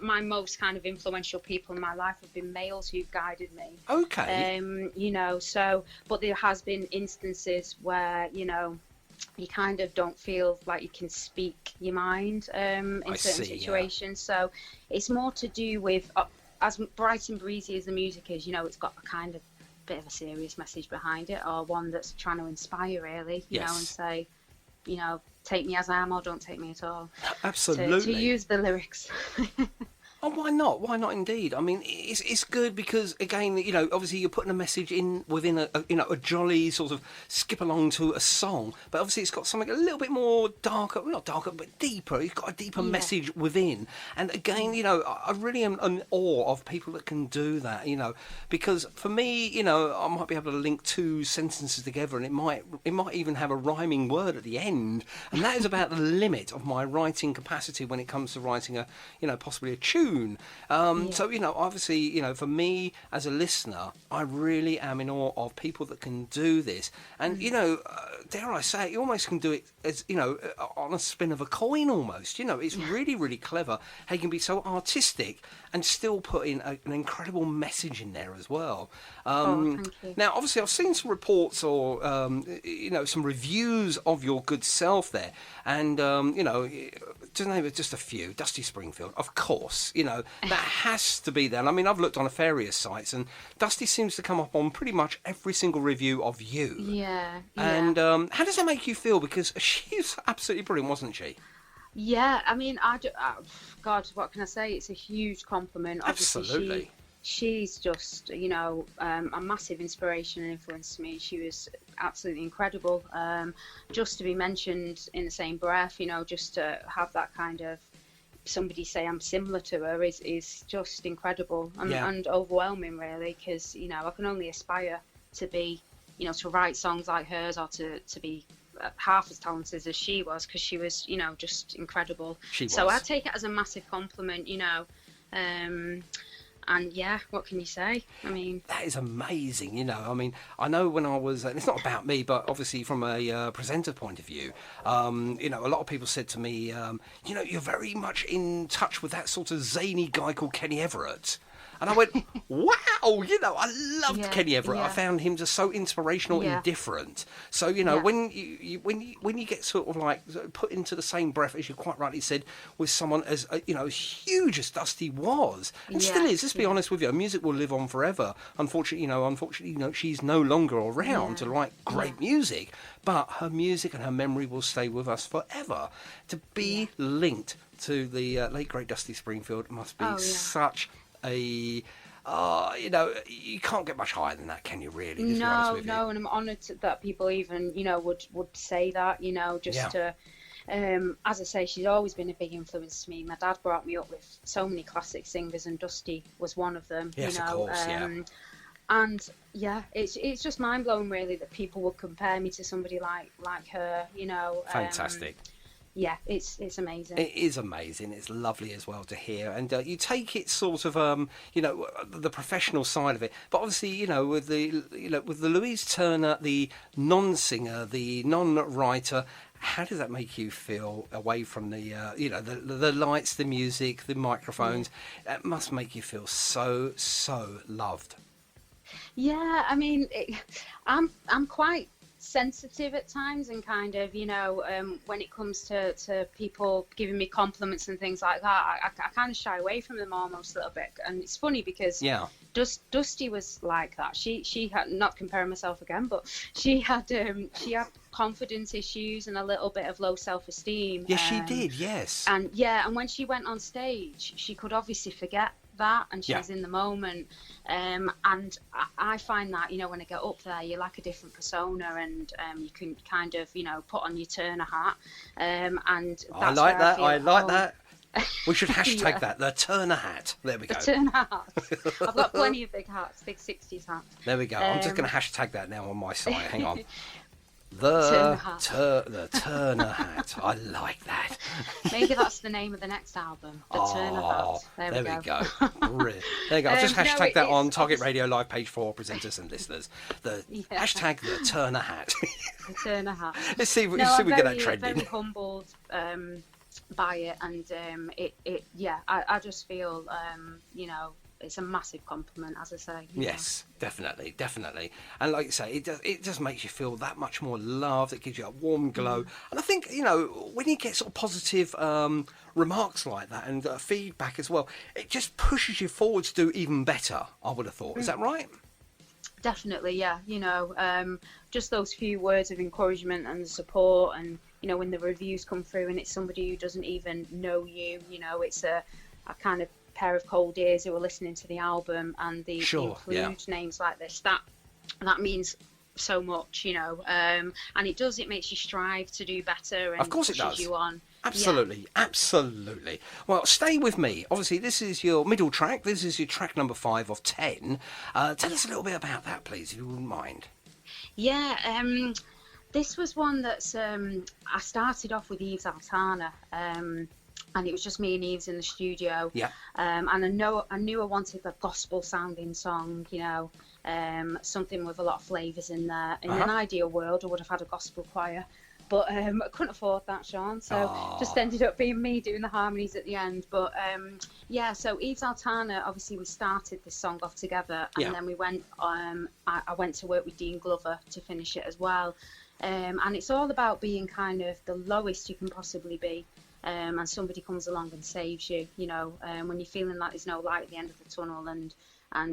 my most kind of influential people in my life have been males who've guided me. Okay. You know, so, but there has been instances where, you know, you kind of don't feel like you can speak your mind in certain situations. So it's more to do with, as bright and breezy as the music is, you know, it's got a kind of bit of a serious message behind it, or one that's trying to inspire, really, you know, and say, you know, take me as I am or don't take me at all. Absolutely. To use the lyrics. Oh, why not? Why not? Indeed. I mean, it's good because, again, you know, obviously you're putting a message in within a jolly sort of skip along to a song, but obviously it's got something a little bit more darker, not darker, but deeper. It's got a deeper message within. And again, you know, I really am in awe of people that can do that, you know, because for me, you know, I might be able to link two sentences together, and it might even have a rhyming word at the end, and that is about the limit of my writing capacity when it comes to writing possibly a tune. So, you know, obviously, you know, for me as a listener, I really am in awe of people that can do this. And, you know, dare I say it, you almost can do it as, you know, on a spin of a coin almost. You know, it's really, really clever how you can be so artistic and still put in an incredible message in there as well. Thank you. Now, obviously, I've seen some reports or, you know, some reviews of your good self there. And, you know, to name it just a few, Dusty Springfield, of course, you know, that has to be there. And I mean, I've looked on various sites, and Dusty seems to come up on pretty much every single review of you. Yeah. And how does that make you feel? Because she's absolutely brilliant, wasn't she? Yeah, I mean, God, what can I say? It's a huge compliment. Absolutely. Obviously, she's just, you know, a massive inspiration and influence to me. She was absolutely incredible. Just to be mentioned in the same breath, you know, just to have that kind of somebody say I'm similar to her is just incredible and overwhelming, really, because, you know, I can only aspire to be, you know, to write songs like hers, or to be half as talented as she was, because she was, you know, just incredible. So I take it as a massive compliment, you know. And yeah, what can you say? I mean, that is amazing. You know, I mean, I know when I was, and it's not about me, but obviously from a presenter point of view, you know, a lot of people said to me, you know, you're very much in touch with that sort of zany guy called Kenny Everett. And I went, wow, you know, I loved Kenny Everett. I found him just so inspirational and different. So, you know, when you get sort of like put into the same breath, as you quite rightly said, with someone as, you know, as huge as Dusty was, and still is, let's be honest with you, music will live on forever. Unfortunately, you know, she's no longer around to write great music, but her music and her memory will stay with us forever. To be linked to the late, great Dusty Springfield must be such you know, you can't get much higher than that, can you, really? No, and I'm honoured that people even, you know, would say that, you know, just to, as I say, she's always been a big influence to me. My dad brought me up with so many classic singers, and Dusty was one of them, yes, you know. Of course, And yeah, it's just mind blowing, really, that people would compare me to somebody like her, you know. Fantastic. Yeah, it's amazing. It is amazing. It's lovely as well to hear. And you take it sort of, you know, the professional side of it. But obviously, you know, with the Louise Turner, the non-singer, the non-writer, how does that make you feel away from the, you know, the lights, the music, the microphones? It must make you feel so, so loved. Yeah, I mean, I'm quite sensitive at times, and kind of, you know, when it comes to people giving me compliments and things like that, I kind of shy away from them almost a little bit. And it's funny because Dusty was like that. She had, not comparing myself again, but she had confidence issues and a little bit of low self-esteem. Yes, she did. Yes. And when she went on stage, she could obviously forget that, and she was in the moment, and I find that, you know, when I get up there, you're like a different persona, and you can kind of, you know, put on your Turner hat, and that's I like that. We should hashtag Yeah. that, the Turner hat. There we The go. Turner hat. I've got plenty of big hats, big 60s hats. There we go. I'm just going to hashtag that now on my site. Hang on. Turner The hat. the Turner hat. I like that. Maybe that's the name of the next album, the Turner Oh, hat. there we go. Brilliant. There you go. I'll just No, hashtag that on it's Target Radio Live page 4 presenters and listeners. The Yeah. hashtag the Turner hat. The Turner hat. Let's see if we I'm get that very trending. humbled by it, and I just feel it's a massive compliment, as I say. you know. Yes, definitely. And like you say, it just makes you feel that much more loved. It gives you a warm glow. And I think, when you get sort of positive remarks like that and feedback as well, it just pushes you forward to do even better, I would have thought. Is that right? Definitely, yeah. Just those few words of encouragement and support, and when the reviews come through and it's somebody who doesn't even know you, it's a kind of pair of cold ears who are listening to the album, and they include names like this. That means so much, and it makes you strive to do better, and Of course it pushes does. you on. Absolutely. Well, stay with me. Obviously, this is your middle track. This is your track number 5 of 10. Tell us a little bit about that, please, if you wouldn't mind. Yeah, this was one that's I started off with Louise Turner, and it was just me and Eves in the studio. Yeah. And I knew I wanted a gospel sounding song, something with a lot of flavours in there. In an ideal world, I would have had a gospel choir, but I couldn't afford that, Sean. So just ended up being me doing the harmonies at the end. But so Louise Turner, obviously we started this song off together, and then we went. I went to work with Dean Glover to finish it as well. And it's all about being kind of the lowest you can possibly be. And somebody comes along and saves you, when you're feeling like there's no light at the end of the tunnel, and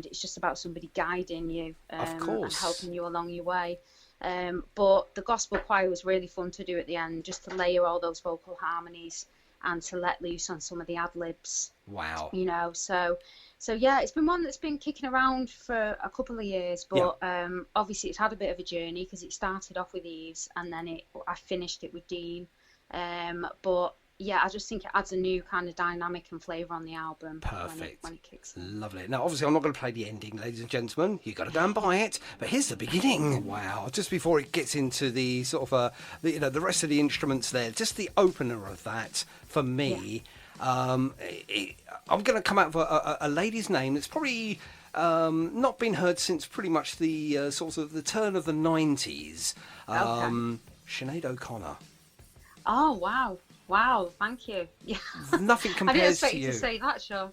it's just about somebody guiding you and helping you along your way. But the gospel choir was really fun to do at the end, just to layer all those vocal harmonies and to let loose on some of the ad-libs. Wow. So yeah, it's been one that's been kicking around for a couple of years, but obviously it's had a bit of a journey, because it started off with Eves and then I finished it with Dean. But yeah, I just think it adds a new kind of dynamic and flavour on the album. Perfect. When it kicks in. Lovely. Now, obviously, I'm not going to play the ending, ladies and gentlemen. You've got to go and buy it. But here's the beginning. Wow. Just before it gets into the sort of, the rest of the instruments there, just the opener of that, for me, I'm going to come out with a lady's name that's probably not been heard since pretty much the sort of the turn of the 90s. Sinead O'Connor. Oh, wow. Wow, thank you. Yeah. Nothing compares to you. I didn't expect you to say that, Sean.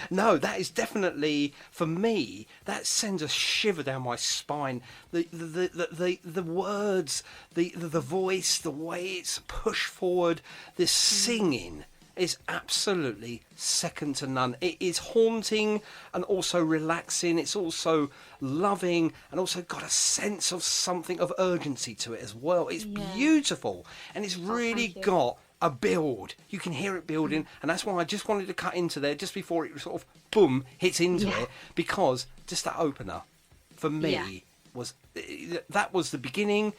No, that is definitely, for me, that sends a shiver down my spine. The words, the voice, the way it's pushed forward, this singing is absolutely second to none. It is haunting and also relaxing. It's also loving and also got a sense of something of urgency to it as well. It's beautiful, and it's really got a build. You can hear it building, and that's why I just wanted to cut into there just before it sort of boom hits into it, because just that opener for me was the beginning,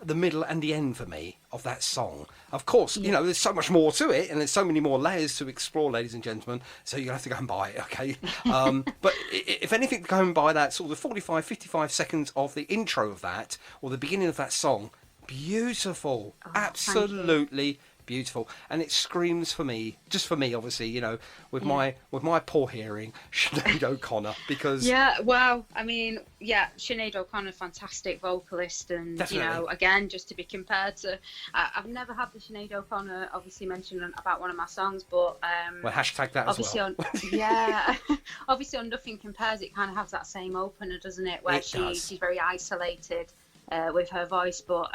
the middle and the end for me of that song. Of course, there's so much more to it, and there's so many more layers to explore, ladies and gentlemen, so you'll have to go and buy it, okay? But if anything, go and buy that sort of 45, 55 seconds of the intro of that, or the beginning of that song. Beautiful. Absolutely beautiful, and it screams for me, just for me, obviously, with my poor hearing, Sinead O'Connor, because Sinead O'Connor, fantastic vocalist, and definitely. Again, just to be compared to, I've never had the Sinead O'Connor obviously mentioned about one of my songs, but well, hashtag that obviously as well. Obviously on Nothing Compares, it kind of has that same opener, doesn't it, where she's very isolated with her voice, but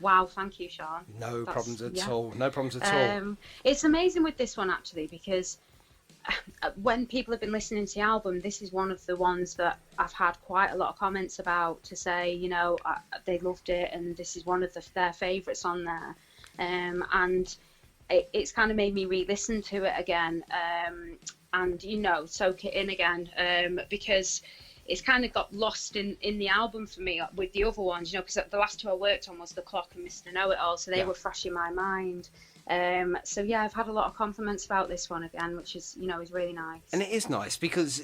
wow, thank you, Sean. No problems at all. It's amazing with this one, actually, because when people have been listening to the album, this is one of the ones that I've had quite a lot of comments about, to say, they loved it, and this is one of their favourites on there, and it's kind of made me re-listen to it again, and soak it in again, because it's kind of got lost in the album for me with the other ones, because the last two I worked on was The Clock and Mr. Know-It-All, so they were fresh in my mind. So yeah, I've had a lot of compliments about this one again, which is, is really nice. And it is nice because,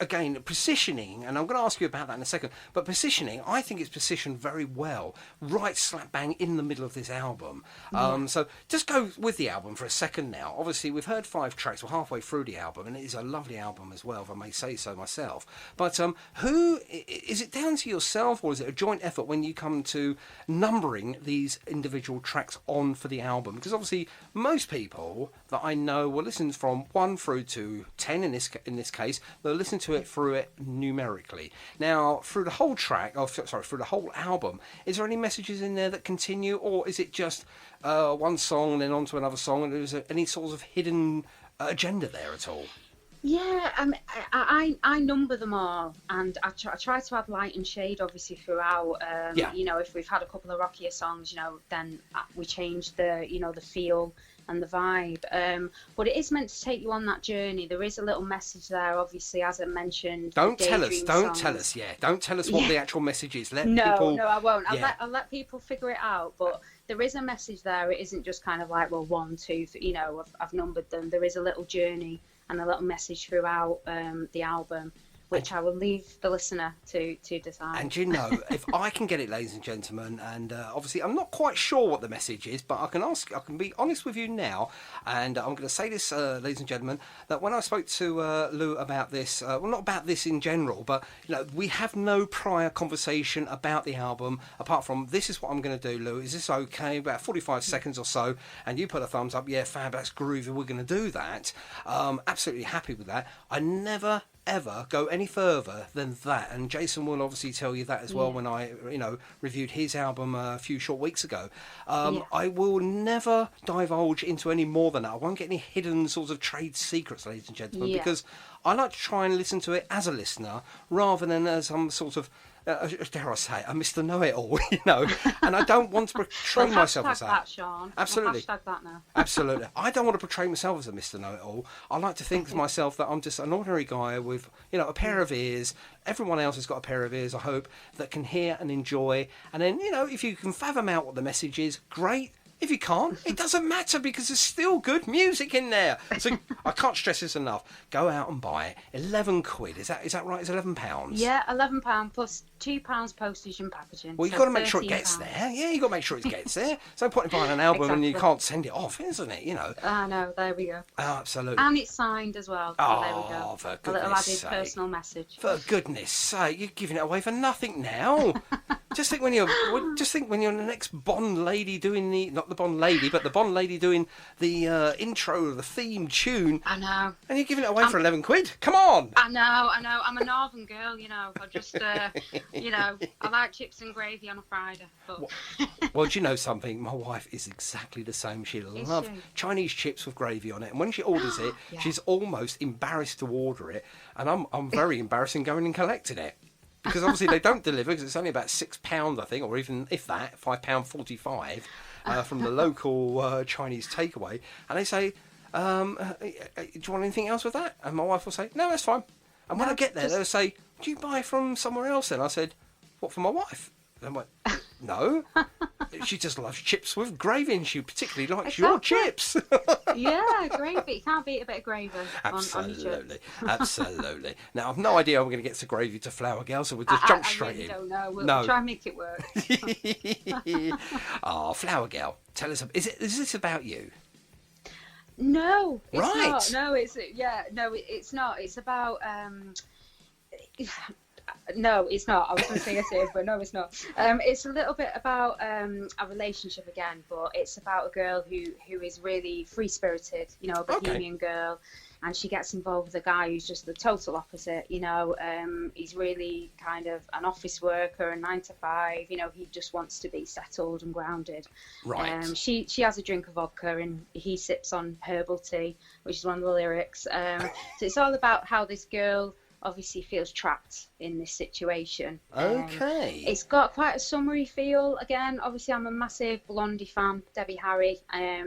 again, positioning, and I'm going to ask you about that in a second, but positioning, I think it's positioned very well, right slap bang in the middle of this album. So just go with the album for a second now. Obviously, we've heard 5 tracks, we're halfway through the album, and it is a lovely album as well, if I may say so myself. But who, is it down to yourself, or is it a joint effort when you come to numbering these individual tracks on for the album? Because obviously, most people that I know will listen from 1 through to 10 in this case. They'll listen to it through it numerically. Now, through the whole through the whole album, is there any messages in there that continue, or is it just one song and then on to another song, and is there any sort of hidden agenda there at all? Yeah, I number them all, and I try to add light and shade, obviously, throughout. If we've had a couple of rockier songs, then we change the feel and the vibe. But it is meant to take you on that journey. There is a little message there, obviously, as I mentioned. Don't tell us what the actual message is. No, I won't. I'll let people figure it out. But there is a message there. It isn't just kind of like, well, 1, 2, I've numbered them. There is a little journey and a little message throughout the album, which I will leave the listener to decide. And if I can get it, ladies and gentlemen, and obviously I'm not quite sure what the message is, but I can be honest with you now, and I'm going to say this, ladies and gentlemen, that when I spoke to Lou about this, not about this in general, but we have no prior conversation about the album apart from, this is what I'm going to do, Lou, is this okay? About 45 seconds or so, and you put a thumbs up, yeah, fab, that's groovy, we're going to do that. Absolutely happy with that. I never ever go any further than that, and Jason will obviously tell you that as well. When I reviewed his album a few short weeks ago, I will never divulge into any more than that. I won't get any hidden sorts of trade secrets, ladies and gentlemen, because I like to try and listen to it as a listener rather than as some sort of dare I say, a Mr. Know-It-All, and I don't want to portray myself as that. Sean. Absolutely. We'll hashtag that now. Absolutely. I don't want to portray myself as a Mr. Know-It-All. I like to think to myself that I'm just an ordinary guy with, a pair of ears. Everyone else has got a pair of ears, I hope, that can hear and enjoy. And then, if you can fathom out what the message is, great. If you can't, it doesn't matter, because there's still good music in there. So I can't stress this enough. Go out and buy it. £11. Is that right? It's £11. Yeah, £11 plus £2 postage and packaging. Well, you've got to make sure it gets there. Yeah, you've got to make sure it gets there. There's no point in buying an album and you can't send it off, isn't it? I know. There we go. Oh, absolutely. And it's signed as well. So there we go. For goodness a little added sake. Personal message. For goodness sake, you're giving it away for nothing now. Just think when you're the next Bond lady doing not the Bond lady, but the Bond lady doing the intro, the theme tune. I know. And you're giving it away for £11. Come on. I know. I'm a northern girl, I just, I like chips and gravy on a Friday. But... Well, do you know something? My wife is exactly the same. She loves Chinese chips with gravy on it, and when she orders it, she's almost embarrassed to order it, and I'm very embarrassed in going and collecting it. Because obviously they don't deliver, because it's only about £6, I think, or even, if that, £5.45 from the local Chinese takeaway. And they say, do you want anything else with that? And my wife will say, no, that's fine. And when I get there, they'll say, do you buy from somewhere else then? I said, what, for my wife? And I went, no. She just loves chips with gravy, and she particularly likes your chips. Yeah, gravy. You can't beat a bit of gravy on your chips. Absolutely. Now, I've no idea how we're going to get to gravy to Flower Girl, so we'll just jump straight in. I don't know. We'll try and make it work. Flower Girl, tell us, is this about you? No, it's right. not. No, it's not. It's about... No, it's not. I was going to say it is, but no, it's not. It's a little bit about a relationship again, but it's about a girl who is really free-spirited, a bohemian girl, and she gets involved with a guy who's just the total opposite. He's really kind of an office worker, a 9 to 5. He just wants to be settled and grounded. Right. She has a drink of vodka, and he sips on herbal tea, which is one of the lyrics. So it's all about how this girl obviously feels trapped in this situation. Okay. It's got quite a summery feel. Again, obviously I'm a massive Blondie fan, Debbie Harry. I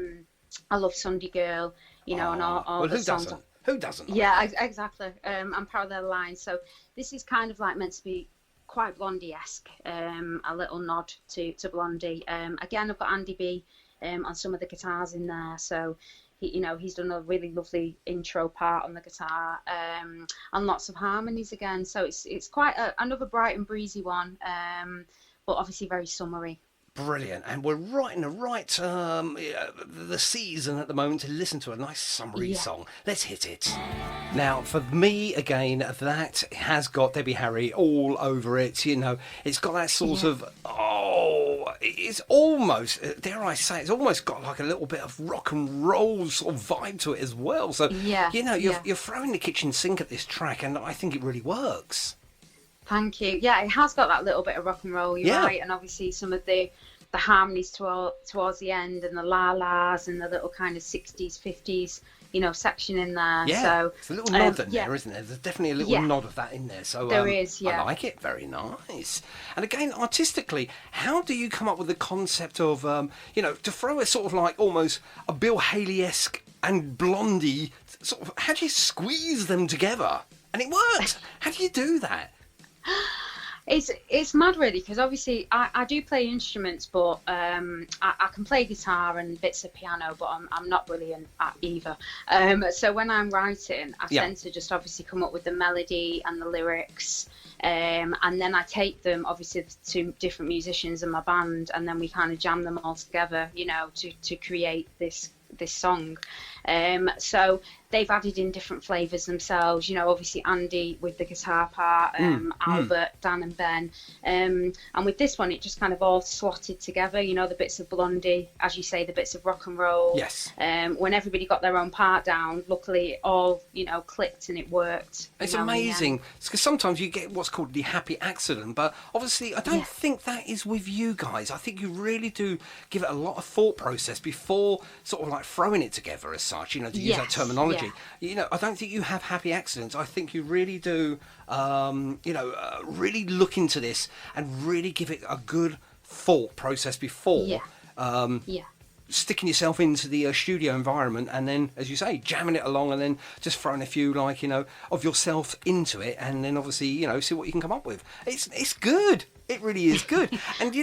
love Sunday Girl, and all the songs. Who doesn't? Yeah, exactly. And Parallel Lines. So this is kind of like meant to be quite Blondie-esque, a little nod to Blondie. Again, I've got Andy B on some of the guitars in there. So he's done a really lovely intro part on the guitar, and lots of harmonies again. So it's quite another bright and breezy one, but obviously very summery. Brilliant, and we're right in the season at the moment to listen to a nice summery song. Let's hit it. Now, for me, again, that has got Debbie Harry all over it. It's got that sort of, it's almost, dare I say, it's almost got like a little bit of rock and roll sort of vibe to it as well. So, you're throwing the kitchen sink at this track, and I think it really works. Thank you. Yeah, it has got that little bit of rock and roll, you're right, and obviously some of the harmonies towards the end, and the la-las, and the little kind of 60s, 50s, section in there. Yeah, so it's a little nod in there, isn't there? There's definitely a little nod of that in there. So there is, yeah. I like it. Very nice. And again, artistically, how do you come up with the concept of, to throw a sort of like almost a Bill Haley-esque and Blondie, sort of, how do you squeeze them together? And it works. How do you do that? It's mad, really, because obviously I do play instruments, but I can play guitar and bits of piano, but I'm not brilliant at either. So when I'm writing, I tend to just obviously come up with the melody and the lyrics, and then I take them obviously to different musicians in my band, and then we kind of jam them all together, to create this song. So they've added in different flavours themselves, obviously Andy with the guitar part, Albert, Dan and Ben, and with this one it just kind of all slotted together, the bits of Blondie, as you say, the bits of rock and roll. Yes. When everybody got their own part down, luckily it all clicked and it worked. It's amazing, because sometimes you get what's called the happy accident, but obviously I don't think that is with you guys. I think you really do give it a lot of thought process before sort of like throwing it together as such, to use that terminology. I don't think you have happy accidents. I think you really do, really look into this and really give it a good thought process before sticking yourself into the studio environment, and then, as you say, jamming it along, and then just throwing a few of yourself into it, and then obviously see what you can come up with. It's good. It really is good. And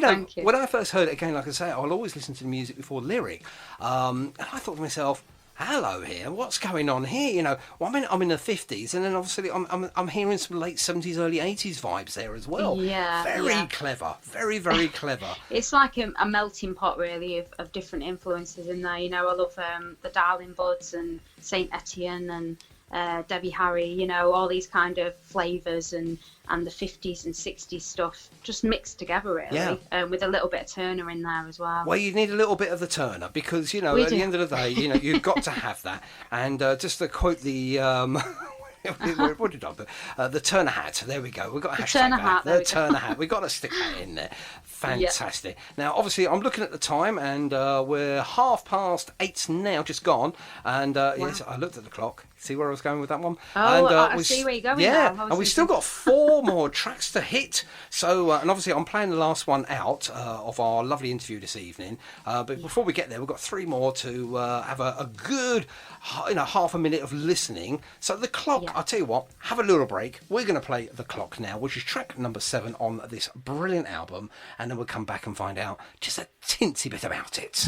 when I first heard it, again, like I say, I'll always listen to the music before the lyric, and I thought to myself, hello here, what's going on here? I'm in the 50s, and then obviously I'm hearing some late 70s, early 80s vibes there as well. Very clever, very, very clever. It's like a melting pot, really, of different influences in there. I love the Darling Buds and Saint Etienne and Debbie Harry, all these kind of flavours, and the 50s and 60s stuff just mixed together, really, with a little bit of Turner in there as well. Well, you need a little bit of the Turner, because at the end of the day, you've got to have that. And just to quote the what did I put? The Turner hat. There we go. We've got a hashtag Turner hat. The Turner hat. We've got to stick that in there. Fantastic. Now, obviously, I'm looking at the time, and we're 8:30 now, just gone. And yes, I looked at the clock. See where I was going with that one? Oh, and, I see where you're going now. And we've still got 4 more tracks to hit. So, and obviously, I'm playing the last one out of our lovely interview this evening. But before we get there, we've got 3 more to have a good, half a minute of listening. So the clock, I'll tell you what, have a little break. We're going to play The Clock now, which is track number 7 on this brilliant album. And then we'll come back and find out just a tinsy bit about it.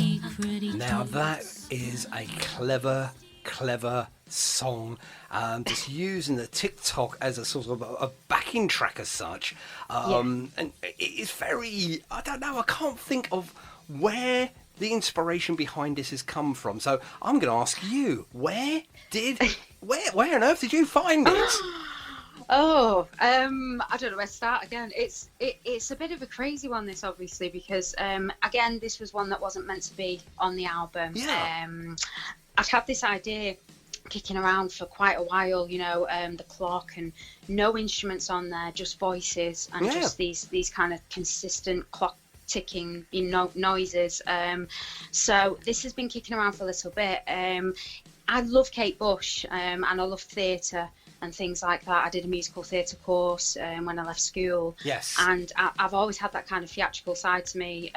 Now, that is a clever song, just using the TikTok as a sort of a backing track as such, and it's very, I don't know, I can't think of where the inspiration behind this has come from, so I'm going to ask you, where on earth did you find it? I don't know where to start again. It's a bit of a crazy one, this, obviously, because again, this was one that wasn't meant to be on the album. I'd had this idea kicking around for quite a while, the clock, and no instruments on there, just voices, and just these kind of consistent clock ticking noises. So this has been kicking around for a little bit. I love Kate Bush, and I love theatre and things like that. I did a musical theatre course when I left school. Yes. And I've always had that kind of theatrical side to me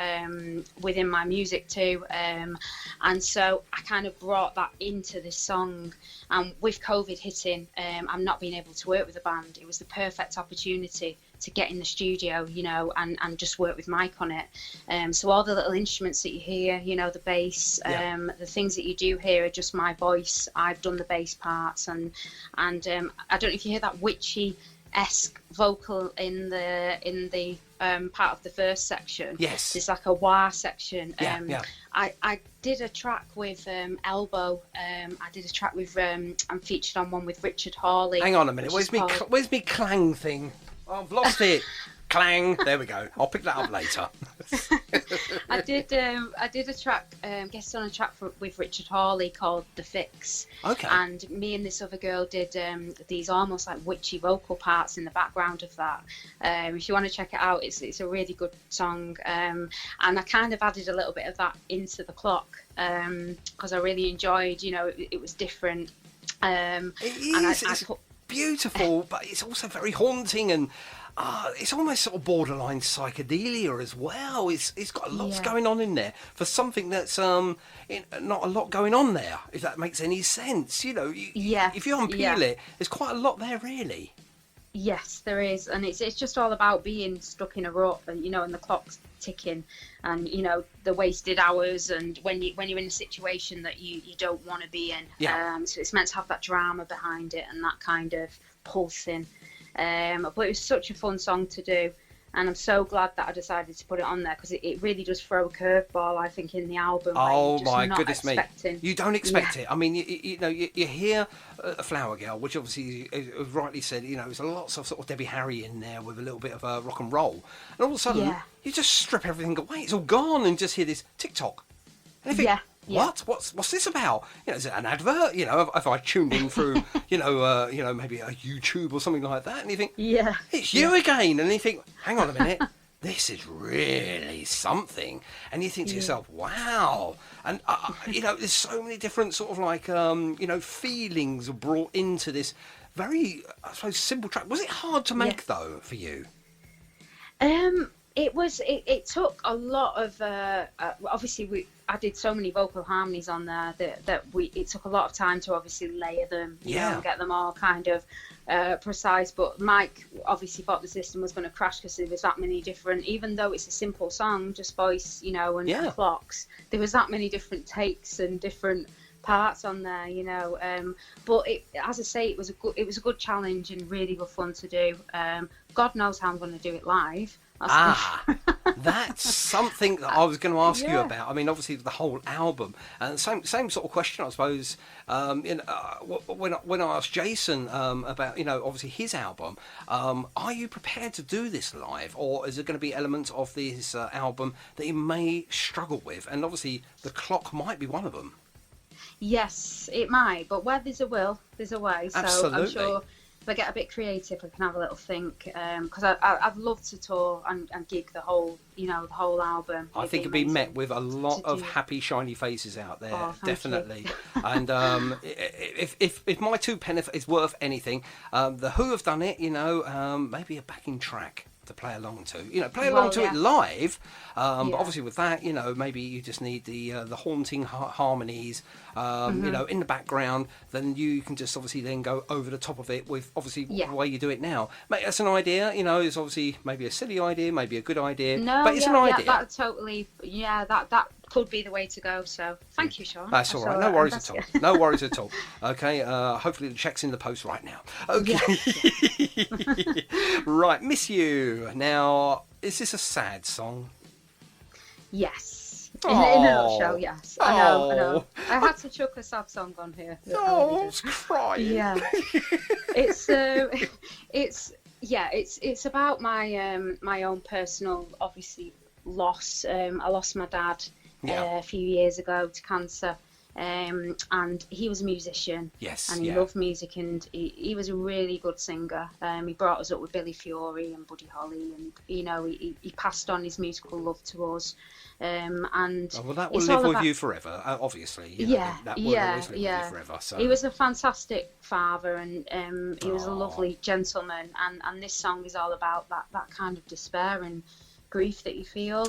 within my music too. And so I kind of brought that into this song. And with COVID hitting, I'm not being able to work with a band. It was the perfect opportunity to get in the studio, you know, and just work with Mike on it. So all the little instruments that you hear, you know, the bass, the things that you do hear are just my voice. I've done the bass parts, and I don't know if you hear that witchy-esque vocal in the part of the first section. Yes. There's like a wah section. Yeah. I did a track with Elbow. I did a track with I'm featured on one with Richard Hawley. Hang on a minute. Where's me clang thing? I've lost it. Clang. There we go. I'll pick that up later. I did a track, guest on a track with Richard Hawley called The Fix. Okay. And me and this other girl did these almost like witchy vocal parts in the background of that. If you want to check it out, it's a really good song. And I kind of added a little bit of that into the clock because I really enjoyed, you know, it was different. It is. It's beautiful, but it's also very haunting, and it's almost sort of borderline psychedelia as well. It's got lots going on in there for something that's not a lot going on there, if that makes any sense. You know, if you unpeel it, there's quite a lot there, really. Yes, there is, and it's just all about being stuck in a rut, and you know, and the clock's ticking, and you know, the wasted hours, and when you're in a situation that you don't want to be in. So it's meant to have that drama behind it and that kind of pulsing. But it was such a fun song to do, and I'm so glad that I decided to put it on there because it really does throw a curveball, I think, in the album. Oh my goodness me! Expecting. You don't expect it. I mean, you know, you hear a Flower Girl, which obviously, as rightly said, you know, there's lots of sort of Debbie Harry in there with a little bit of rock and roll, and all of a sudden you just strip everything away. It's all gone, and just hear this TikTok. And you think, what's this about? You know, is it an advert? You know, if I tuned in through, you know, maybe a YouTube or something like that, and you think, it's you again, and you think, hang on a minute, this is really something, and you think to yourself, wow, and you know, there's so many different sort of like, you know, feelings are brought into this very, I suppose, simple track. Was it hard to make though for you? It was. It took a lot of. Obviously, I did so many vocal harmonies on there that it took a lot of time to obviously layer them, you know, and get them all kind of precise. But Mike obviously thought the system was going to crash because there was that many different. Even though it's a simple song, just voice, you know, and clocks, there was that many different takes and different parts on there, you know. But as I say, it was a good challenge and really good fun to do. God knows how I'm going to do it live. That's something that I was going to ask you about. I mean, obviously the whole album, and same sort of question, I suppose. When I asked Jason about, you know, obviously his album, are you prepared to do this live, or is there going to be elements of this album that you may struggle with? And obviously the clock might be one of them. Yes, it might, but where there's a will, there's a way. So Absolutely. I'm sure if I get a bit creative, I can have a little think. Because I'd love to tour and gig the whole album. I think it'd be met with a lot of happy, shiny faces out there, definitely. And if my 2 pence is worth anything, the Who have done it. You know, maybe a backing track to play along to, you know, it live. But obviously with that, you know, maybe you just need the haunting harmonies, you know, in the background. Then you can just obviously then go over the top of it with obviously the way you do it now. Mate, that's an idea. You know, it's obviously maybe a silly idea, maybe a good idea, but it's an idea. Yeah, that totally. Yeah, that could be the way to go. So thank you, Sean. That's all right. No worries at all. No worries at all. Okay. Hopefully the check's in the post right now. Okay. Right. Miss You. Now, is this a sad song? Yes. In a nutshell, yes. I know. I had to chuck a sad song on here. Oh, I was crying. Yeah. It's about my own personal, obviously, loss. I lost my dad a few years ago to cancer. And he was a musician. Yes. And he loved music, and he was a really good singer. He brought us up with Billy Fury and Buddy Holly, and you know, he passed on his musical love to us. And well, that will live with you forever, obviously. You know, that will always live with you forever. So. He was a fantastic father, and he was a lovely gentleman. And this song is all about that kind of despair and grief that you feel.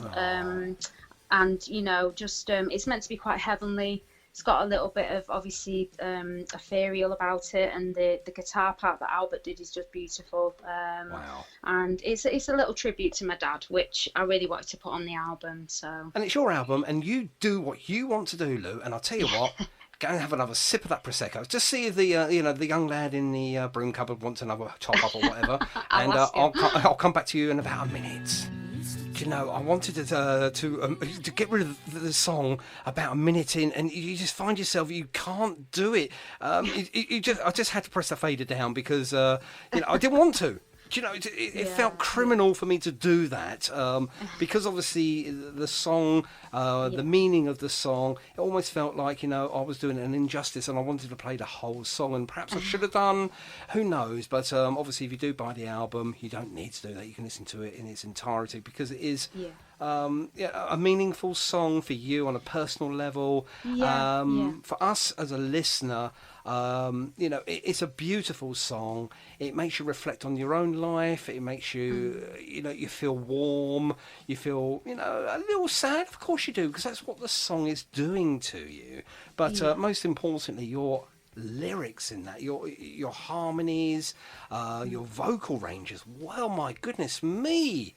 And you know, just it's meant to be quite heavenly. it's got a little bit of obviously ethereal about it, and the guitar part that Albert did is just beautiful. Wow. And it's a little tribute to my dad, which I really wanted to put on the album. So. And it's your album, and you do what you want to do, Lou. And I'll tell you what, go and have another sip of that prosecco. Just see if the the young lad in the broom cupboard wants another top up or whatever. And I'll come back to you in about a minute. Do you know, I wanted to get rid of the song about a minute in, and you just find yourself, you can't do it. I just had to press the fader down because I didn't want to. Do you know, it felt criminal for me to do that because obviously the song, the meaning of the song, it almost felt like, I was doing an injustice and I wanted to play the whole song, and perhaps I should have done, who knows, but obviously if you do buy the album, you don't need to do that. You can listen to it in its entirety because it is a meaningful song for you on a personal level. For us as a listener, it's a beautiful song. It makes you reflect on your own life. It makes you, you feel warm. You feel, a little sad. Of course you do, because that's what the song is doing to you. But most importantly, your lyrics in that, your harmonies, your vocal range as well. My goodness me.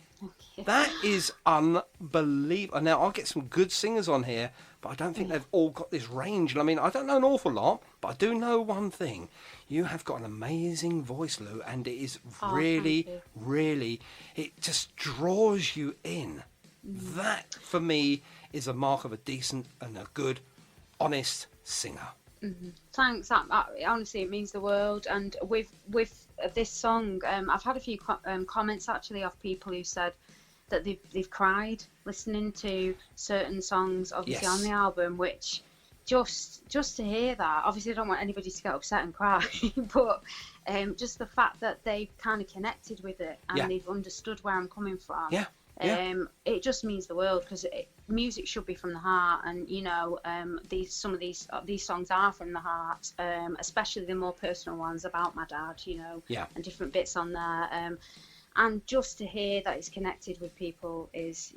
That is unbelievable. Now, I'll get some good singers on here, but I don't think they've all got this range. And I mean, I don't know an awful lot, but I do know one thing. You have got an amazing voice, Lou, and it is really, it just draws you in. That, for me, is a mark of a decent and a good, honest singer. Thanks. Honestly, it means the world. And with this song, I've had a few comments actually of people who said that they've cried listening to certain songs, obviously on the album. Which just to hear that, obviously I don't want anybody to get upset and cry, but just the fact that they've kind of connected with it and they've understood where I'm coming from. It just means the world, because music should be from the heart, and some of these songs are from the heart, especially the more personal ones about my dad, and different bits on there, and just to hear that it's connected with people is,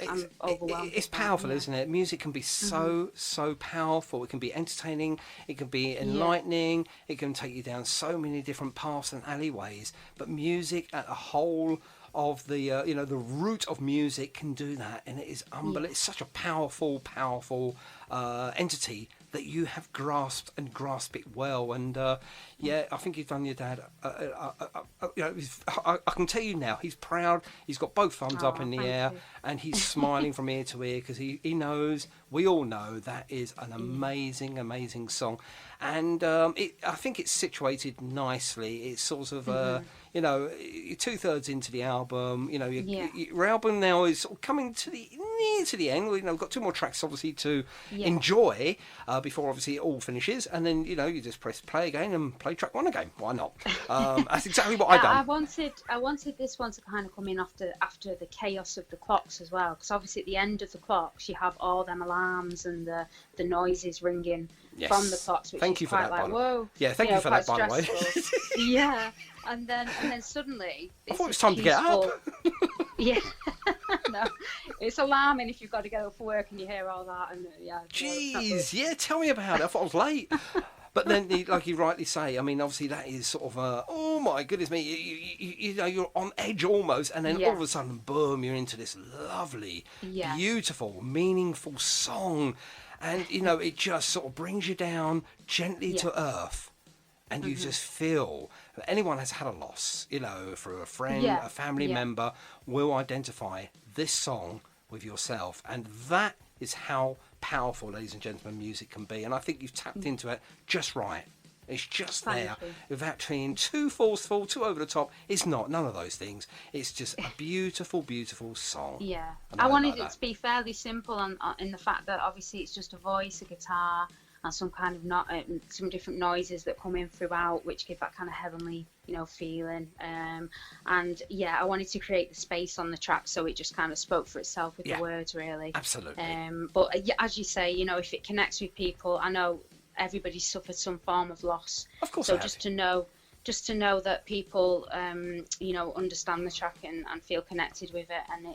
I'm overwhelmed. It's powerful, isn't it? Music can be so powerful. It can be entertaining. It can be enlightening. It can take you down so many different paths and alleyways. But music at a whole of the the root of music can do that, and it is unbelievable. It's such a powerful entity that you have grasped it well, and I think you've done your dad. I can tell you now, he's proud. He's got both thumbs up in the air, and he's smiling from ear to ear, because he knows, we all know, that is an amazing song, and I think it's situated nicely. It's sort of you're 2/3 into the album. Your album now is sort of coming to near to the end. We've got 2 more tracks obviously to enjoy before obviously it all finishes, and then you just press play again and play track 1 again. Why not? That's exactly what I done. I wanted this one to kind of come in after the chaos of the clocks as well, because obviously at the end of the clocks you have all them alarms and the noises ringing from the clocks, which thank is you for quite that, like, whoa. Yeah, thank you for that, by the way. Yeah, and then suddenly I thought it was time to get up. No, it's alarming if you've got to get up for work and you hear all that, and Jeez, tell me about it. I thought I was late. But then, like you rightly say, I mean, obviously that is sort of oh my goodness me, you're on edge almost, and then all of a sudden, boom, you're into this lovely, beautiful, meaningful song, and it just sort of brings you down gently to earth, and you just feel. Anyone has had a loss, through a friend, a family member, will identify this song with yourself, and that is how powerful, ladies and gentlemen, music can be. And I think you've tapped into it just right. It's just there, without being too forceful, too over the top. It's not, none of those things. It's just a beautiful song. Yeah, I wanted it to be fairly simple, in the fact that obviously it's just a voice, a guitar, and some kind of some different noises that come in throughout, which give that kind of heavenly, feeling. And I wanted to create the space on the track, so it just kind of spoke for itself with the words, really. Absolutely. But as you say, if it connects with people, I know everybody's suffered some form of loss. Of course. So just to know just to know that people, understand the track and feel connected with it, and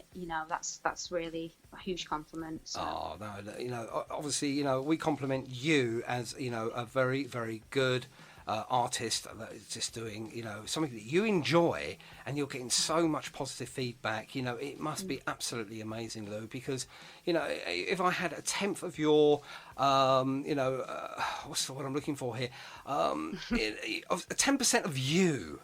that's really a huge compliment. So. Oh no, obviously, we compliment you as a very, very good artist that is just doing something that you enjoy, and you're getting so much positive feedback. It must be absolutely amazing, Lou, because if I had a tenth of your what's the word I'm looking for here, 10% of you,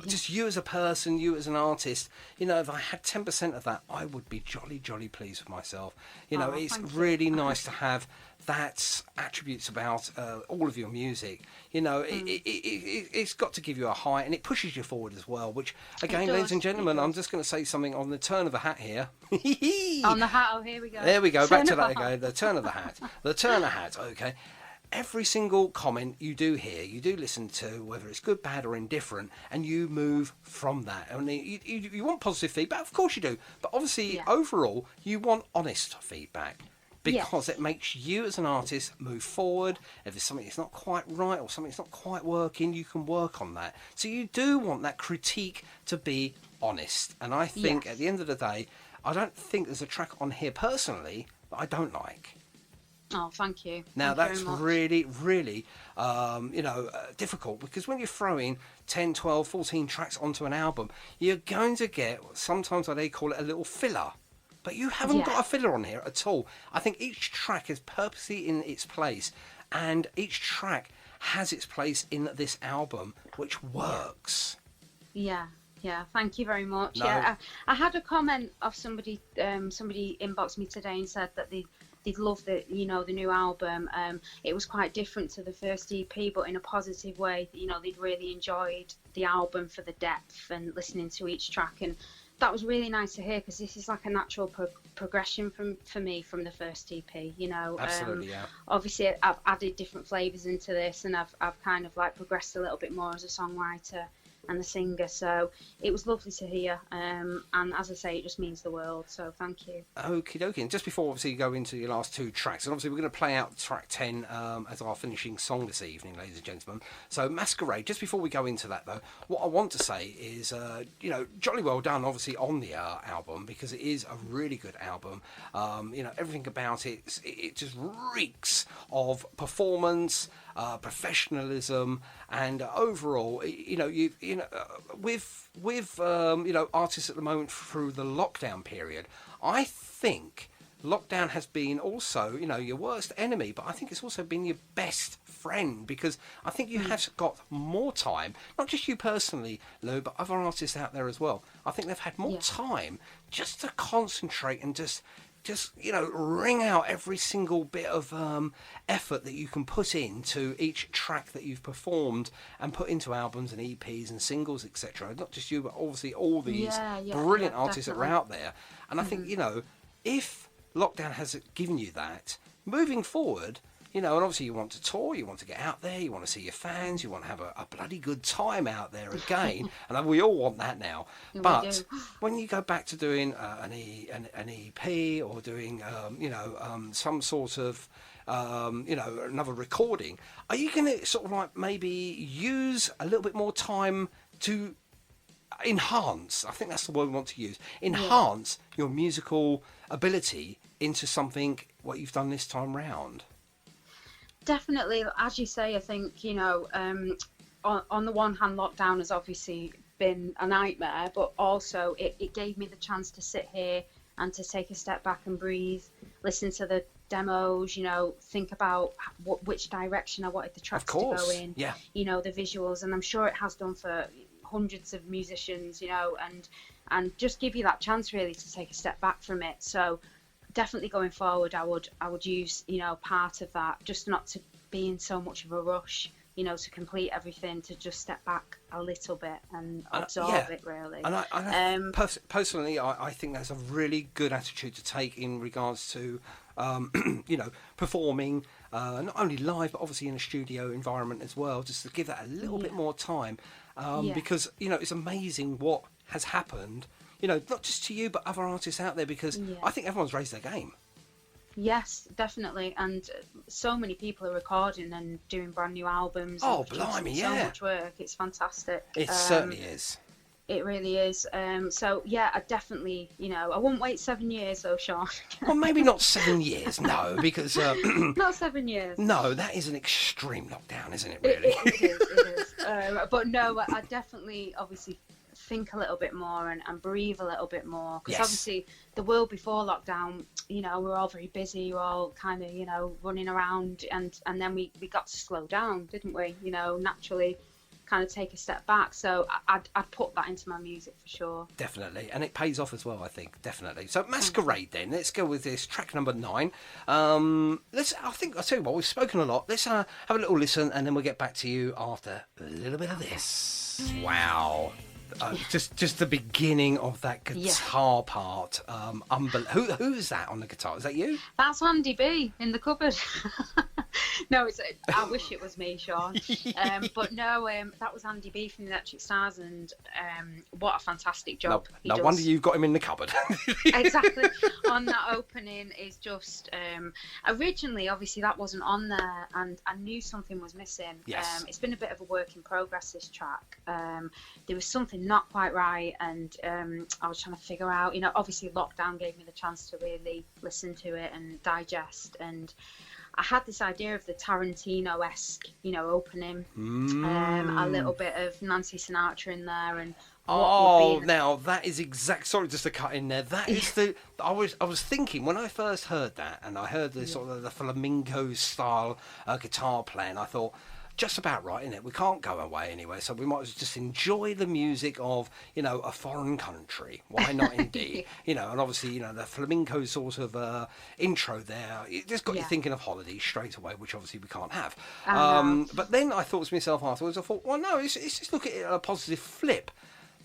just you as a person, you as an artist, if I had 10% of that, I would be jolly, jolly pleased with myself. It's really nice to have that attributes about all of your music. It's got to give you a high, and it pushes you forward as well, which, again, ladies and gentlemen, I'm just going to say something on the turn of the hat here. On the hat, here we go. There we go, back to that again, the turn of the hat. The Turner hat, okay. Every single comment you do hear, you do listen to, whether it's good, bad or indifferent, and you move from that. I mean, you want positive feedback, of course you do, but obviously overall you want honest feedback, because it makes you as an artist move forward. If there's something that's not quite right or something that's not quite working, you can work on that. So you do want that critique to be honest. And I think at the end of the day, I don't think there's a track on here personally that I don't like. Oh, thank you. Now, thank that's you very much. really, really, difficult, because when you're throwing 10, 12, 14 tracks onto an album, you're going to get sometimes what they call it a little filler. But you haven't got a filler on here at all. I think each track is purposely in its place, and each track has its place in this album, which works. Yeah, thank you very much. No. Yeah, I had a comment of somebody inboxed me today and said that they'd love the new album. It was quite different to the first EP, but in a positive way. They'd really enjoyed the album for the depth and listening to each track, and that was really nice to hear, because this is like a natural progression for me from the first EP. Absolutely, yeah. Obviously, I've added different flavors into this, and I've kind of like progressed a little bit more as a songwriter and the singer, so it was lovely to hear, and as I say, it just means the world, so thank you. Okie dokie. And just before obviously you go into your last two tracks, and obviously we're going to play out track 10 as our finishing song this evening, ladies and gentlemen. So Masquerade, just before we go into that though, what I want to say is jolly well done obviously on the album, because it is a really good album. Everything about it just reeks of performance, professionalism, and overall, with artists at the moment through the lockdown period, I think lockdown has been also, your worst enemy, but I think it's also been your best friend, because I think you have got more time, not just you personally, Lou, but other artists out there as well. I think they've had more time just to concentrate and just wring out every single bit of effort that you can put into each track that you've performed and put into albums and EPs and singles, etc. Not just you, but obviously all these brilliant artists that are out there. And I think, if lockdown has given you that, moving forward, and obviously you want to tour, you want to get out there, you want to see your fans, you want to have a bloody good time out there again, and we all want that now. But when you go back to doing an EP or doing, some sort of, another recording, are you going to sort of like maybe use a little bit more time to enhance, I think that's the word we want to use, enhance your musical ability into something what you've done this time round? Definitely, as you say, I think, on the one hand, lockdown has obviously been a nightmare, but also it gave me the chance to sit here and to take a step back and breathe, listen to the demos, think about which direction I wanted the tracks to go in, the visuals, and I'm sure it has done for hundreds of musicians, and just give you that chance really to take a step back from it. So definitely going forward, I would use part of that, just not to be in so much of a rush, to complete everything, to just step back a little bit and absorb it really. And personally, I think that's a really good attitude to take in regards to performing not only live but obviously in a studio environment as well, just to give that a little bit more time, because it's amazing what has happened, not just to you but other artists out there, because I think everyone's raised their game. Yes, definitely. And so many people are recording and doing brand new albums. Oh, and producing blimey, so yeah. much work. It's fantastic. It certainly is. It really is. So yeah, I definitely, I wouldn't wait 7 years though, Sean. Well, maybe not 7 years, no, because Not 7 years. no, that is an extreme lockdown, isn't it? Really? It is. But no, I definitely, obviously, think a little bit more and breathe a little bit more, because Yes. obviously the world before lockdown, we're all very busy, we're all kind of running around, and then we got to slow down, didn't we? Naturally kind of take a step back. So I'd put that into my music for sure. Definitely, and it pays off as well, I think. Definitely. So Masquerade, then. Let's go with this track number 9. I'll tell you what, we've spoken a lot. Let's have a little listen, and then we'll get back to you after a little bit of this. Wow. Just the beginning of that guitar part. Who is that on the guitar? Is that you? That's Andy B in the cupboard. No, I wish it was me, Sean. But no, that was Andy B from the Electric Stars, and what a fantastic job. No wonder you've got him in the cupboard. Exactly. On that opening is just originally, obviously, that wasn't on there, and I knew something was missing. Yes. It's been a bit of a work in progress, this track. There was something not quite right, and I was trying to figure out, obviously lockdown gave me the chance to really listen to it and digest, and I had this idea of the Tarantino-esque, opening, a little bit of Nancy Sinatra in there, and now that is exact. Sorry, just to cut in there. That is I was thinking when I first heard that, and I heard the sort of the flamenco style guitar playing. I thought, just about right, isn't it? We can't go away anyway, so we might as well just enjoy the music of, a foreign country. Why not, indeed? And obviously, the flamenco sort of intro there, it just got you thinking of holidays straight away, which obviously we can't have. But then I thought to myself afterwards, I thought, well, no, let's just look at it at a positive flip.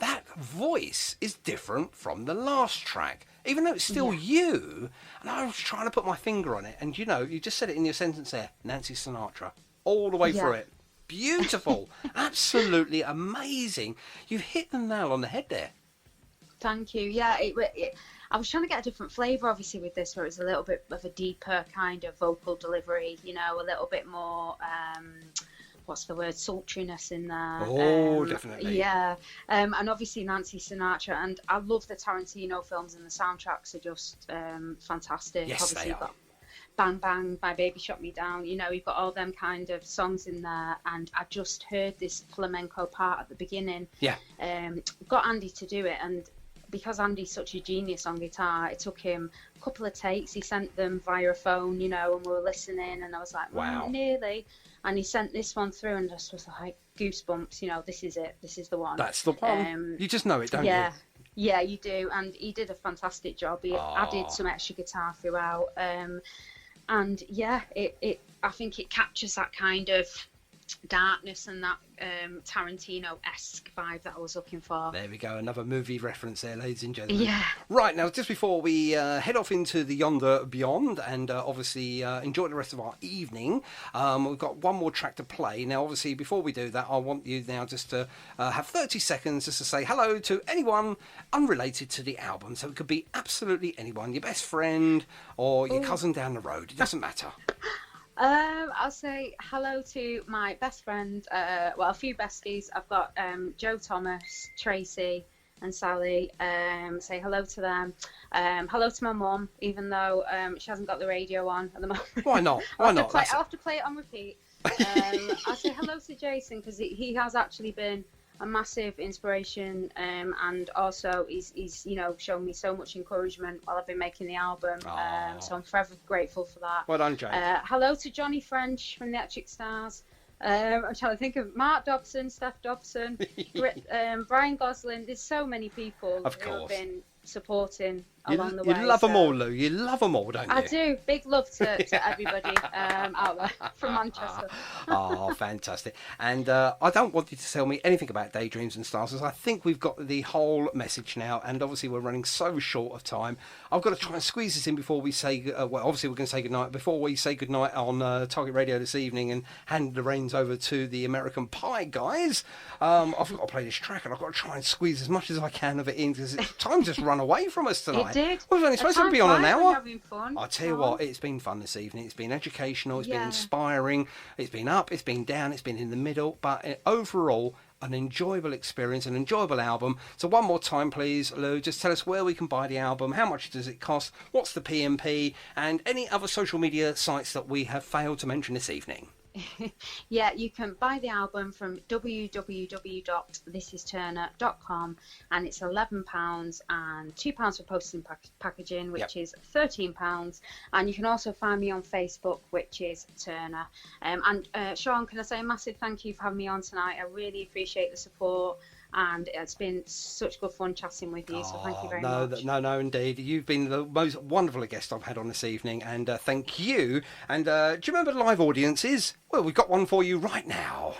That voice is different from the last track, even though it's still you. And I was trying to put my finger on it, and you just said it in your sentence there, Nancy Sinatra. All the way through it. Beautiful. Absolutely amazing. You've hit the nail on the head there. Thank you. Yeah, I was trying to get a different flavour, obviously, with this, where it's a little bit of a deeper kind of vocal delivery, a little bit more, sultriness in there. Oh, definitely. Yeah. And obviously Nancy Sinatra, and I love the Tarantino films, and the soundtracks are just fantastic. Yes, obviously, they are. Bang Bang, My Baby Shot Me Down, you've got all them kind of songs in there, and I just heard this flamenco part at the beginning. Yeah. Got Andy to do it, and because Andy's such a genius on guitar, it took him a couple of takes. He sent them via a phone, and we were listening, and I was like, wow, nearly. And he sent this one through, and just was like, goosebumps, this is it, this is the one. That's the one. You just know it, don't you? Yeah, you do, and he did a fantastic job. He added some extra guitar throughout. And yeah, I think it captures that kind of darkness and that Tarantino-esque vibe that I was looking for. There we go, another movie reference there, ladies and gentlemen. Yeah. Right, now, just before we head off into the Yonder Beyond and obviously enjoy the rest of our evening, we've got one more track to play. Now, obviously, before we do that, I want you now just to have 30 seconds just to say hello to anyone unrelated to the album. So it could be absolutely anyone, your best friend or your cousin down the road. It doesn't matter. I'll say hello to my best friend, a few besties. I've got Joe Thomas, Tracy and Sally. Say hello to them. Hello to my mum, even though she hasn't got the radio on at the moment. Why not? Why not? I'll have to play it on repeat. I'll say hello to Jason, because he has actually been a massive inspiration, and also he's shown me so much encouragement while I've been making the album. So I'm forever grateful for that. Well done, Jay. Hello to Johnny French from the Electric Stars. I'm trying to think of Mark Dobson, Steph Dobson, Brian Gosling. There's so many people who have been supporting along the way. You love them all, Lou. You love them all, don't you? I do. Big love to everybody out there from Manchester. Oh, fantastic. And I don't want you to tell me anything about Daydreams and Stars, because I think we've got the whole message now, and obviously we're running so short of time. I've got to try and squeeze this in before we say, obviously we're going to say goodnight, before we say goodnight on Target Radio this evening and hand the reins over to the American Pie guys. I've got to play this track, and I've got to try and squeeze as much as I can of it in, because time's just running run away from us tonight. It did. We're only supposed to be on an hour. Having fun. I'll tell you what, it's been fun this evening. It's been educational, it's been inspiring, it's been up, it's been down, it's been in the middle, but overall, an enjoyable experience, an enjoyable album. So one more time, please, Lou, just tell us where we can buy the album, how much does it cost, what's the PMP, and any other social media sites that we have failed to mention this evening. Yeah, you can buy the album from www.thisisturner.com, and it's £11 and £2 for posting packaging, which is £13. And you can also find me on Facebook, which is Turner. And Sean, can I say a massive thank you for having me on tonight? I really appreciate the support. And it's been such good fun chatting with you, so thank you very much. No, indeed. You've been the most wonderful guest I've had on this evening, and thank you. And do you remember live audiences? Well, we've got one for you right now.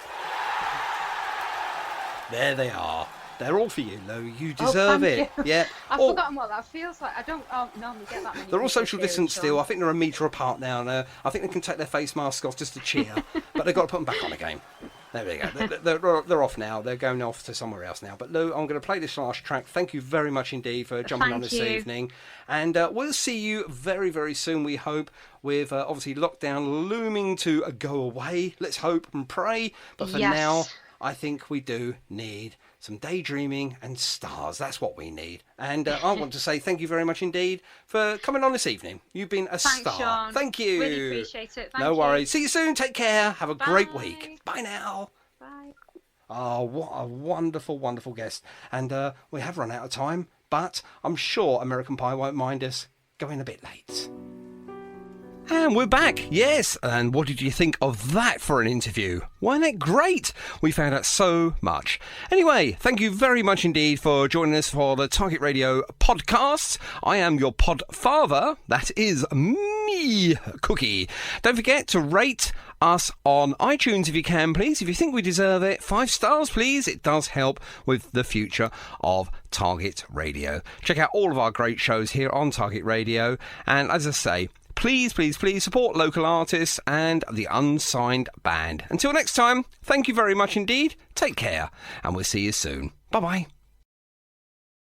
There they are. They're all for you, Lou. You deserve it. You. Yeah. I've forgotten what that feels like. I don't normally get that many. They're all social distance still. I think they're a metre apart now. I think they can take their face masks off just to cheer, but they've got to put them back on again. There we go. They're off now. They're going off to somewhere else now. But Lou, I'm going to play this last track. Thank you very much indeed for jumping on this evening. And we'll see you very, very soon, we hope, with obviously lockdown looming to go away. Let's hope and pray. But for now, I think we do need some daydreaming and stars. That's what we need. And I want to say thank you very much indeed for coming on this evening. You've been a star. Sean. Thank you. Really appreciate it. No worries. See you soon. Take care. Have a great week. Bye now. Bye. Oh, what a wonderful, wonderful guest. And we have run out of time, but I'm sure American Pie won't mind us going a bit late. And we're back, yes. And what did you think of that for an interview? Wasn't it great? We found out so much. Anyway, thank you very much indeed for joining us for the Target Radio podcast. I am your pod father. That is me, Cookie. Don't forget to rate us on iTunes if you can, please. If you think we deserve it, 5 stars, please. It does help with the future of Target Radio. Check out all of our great shows here on Target Radio. And as I say, please, please, please support local artists and the Unsigned Band. Until next time, thank you very much indeed. Take care, and we'll see you soon. Bye-bye.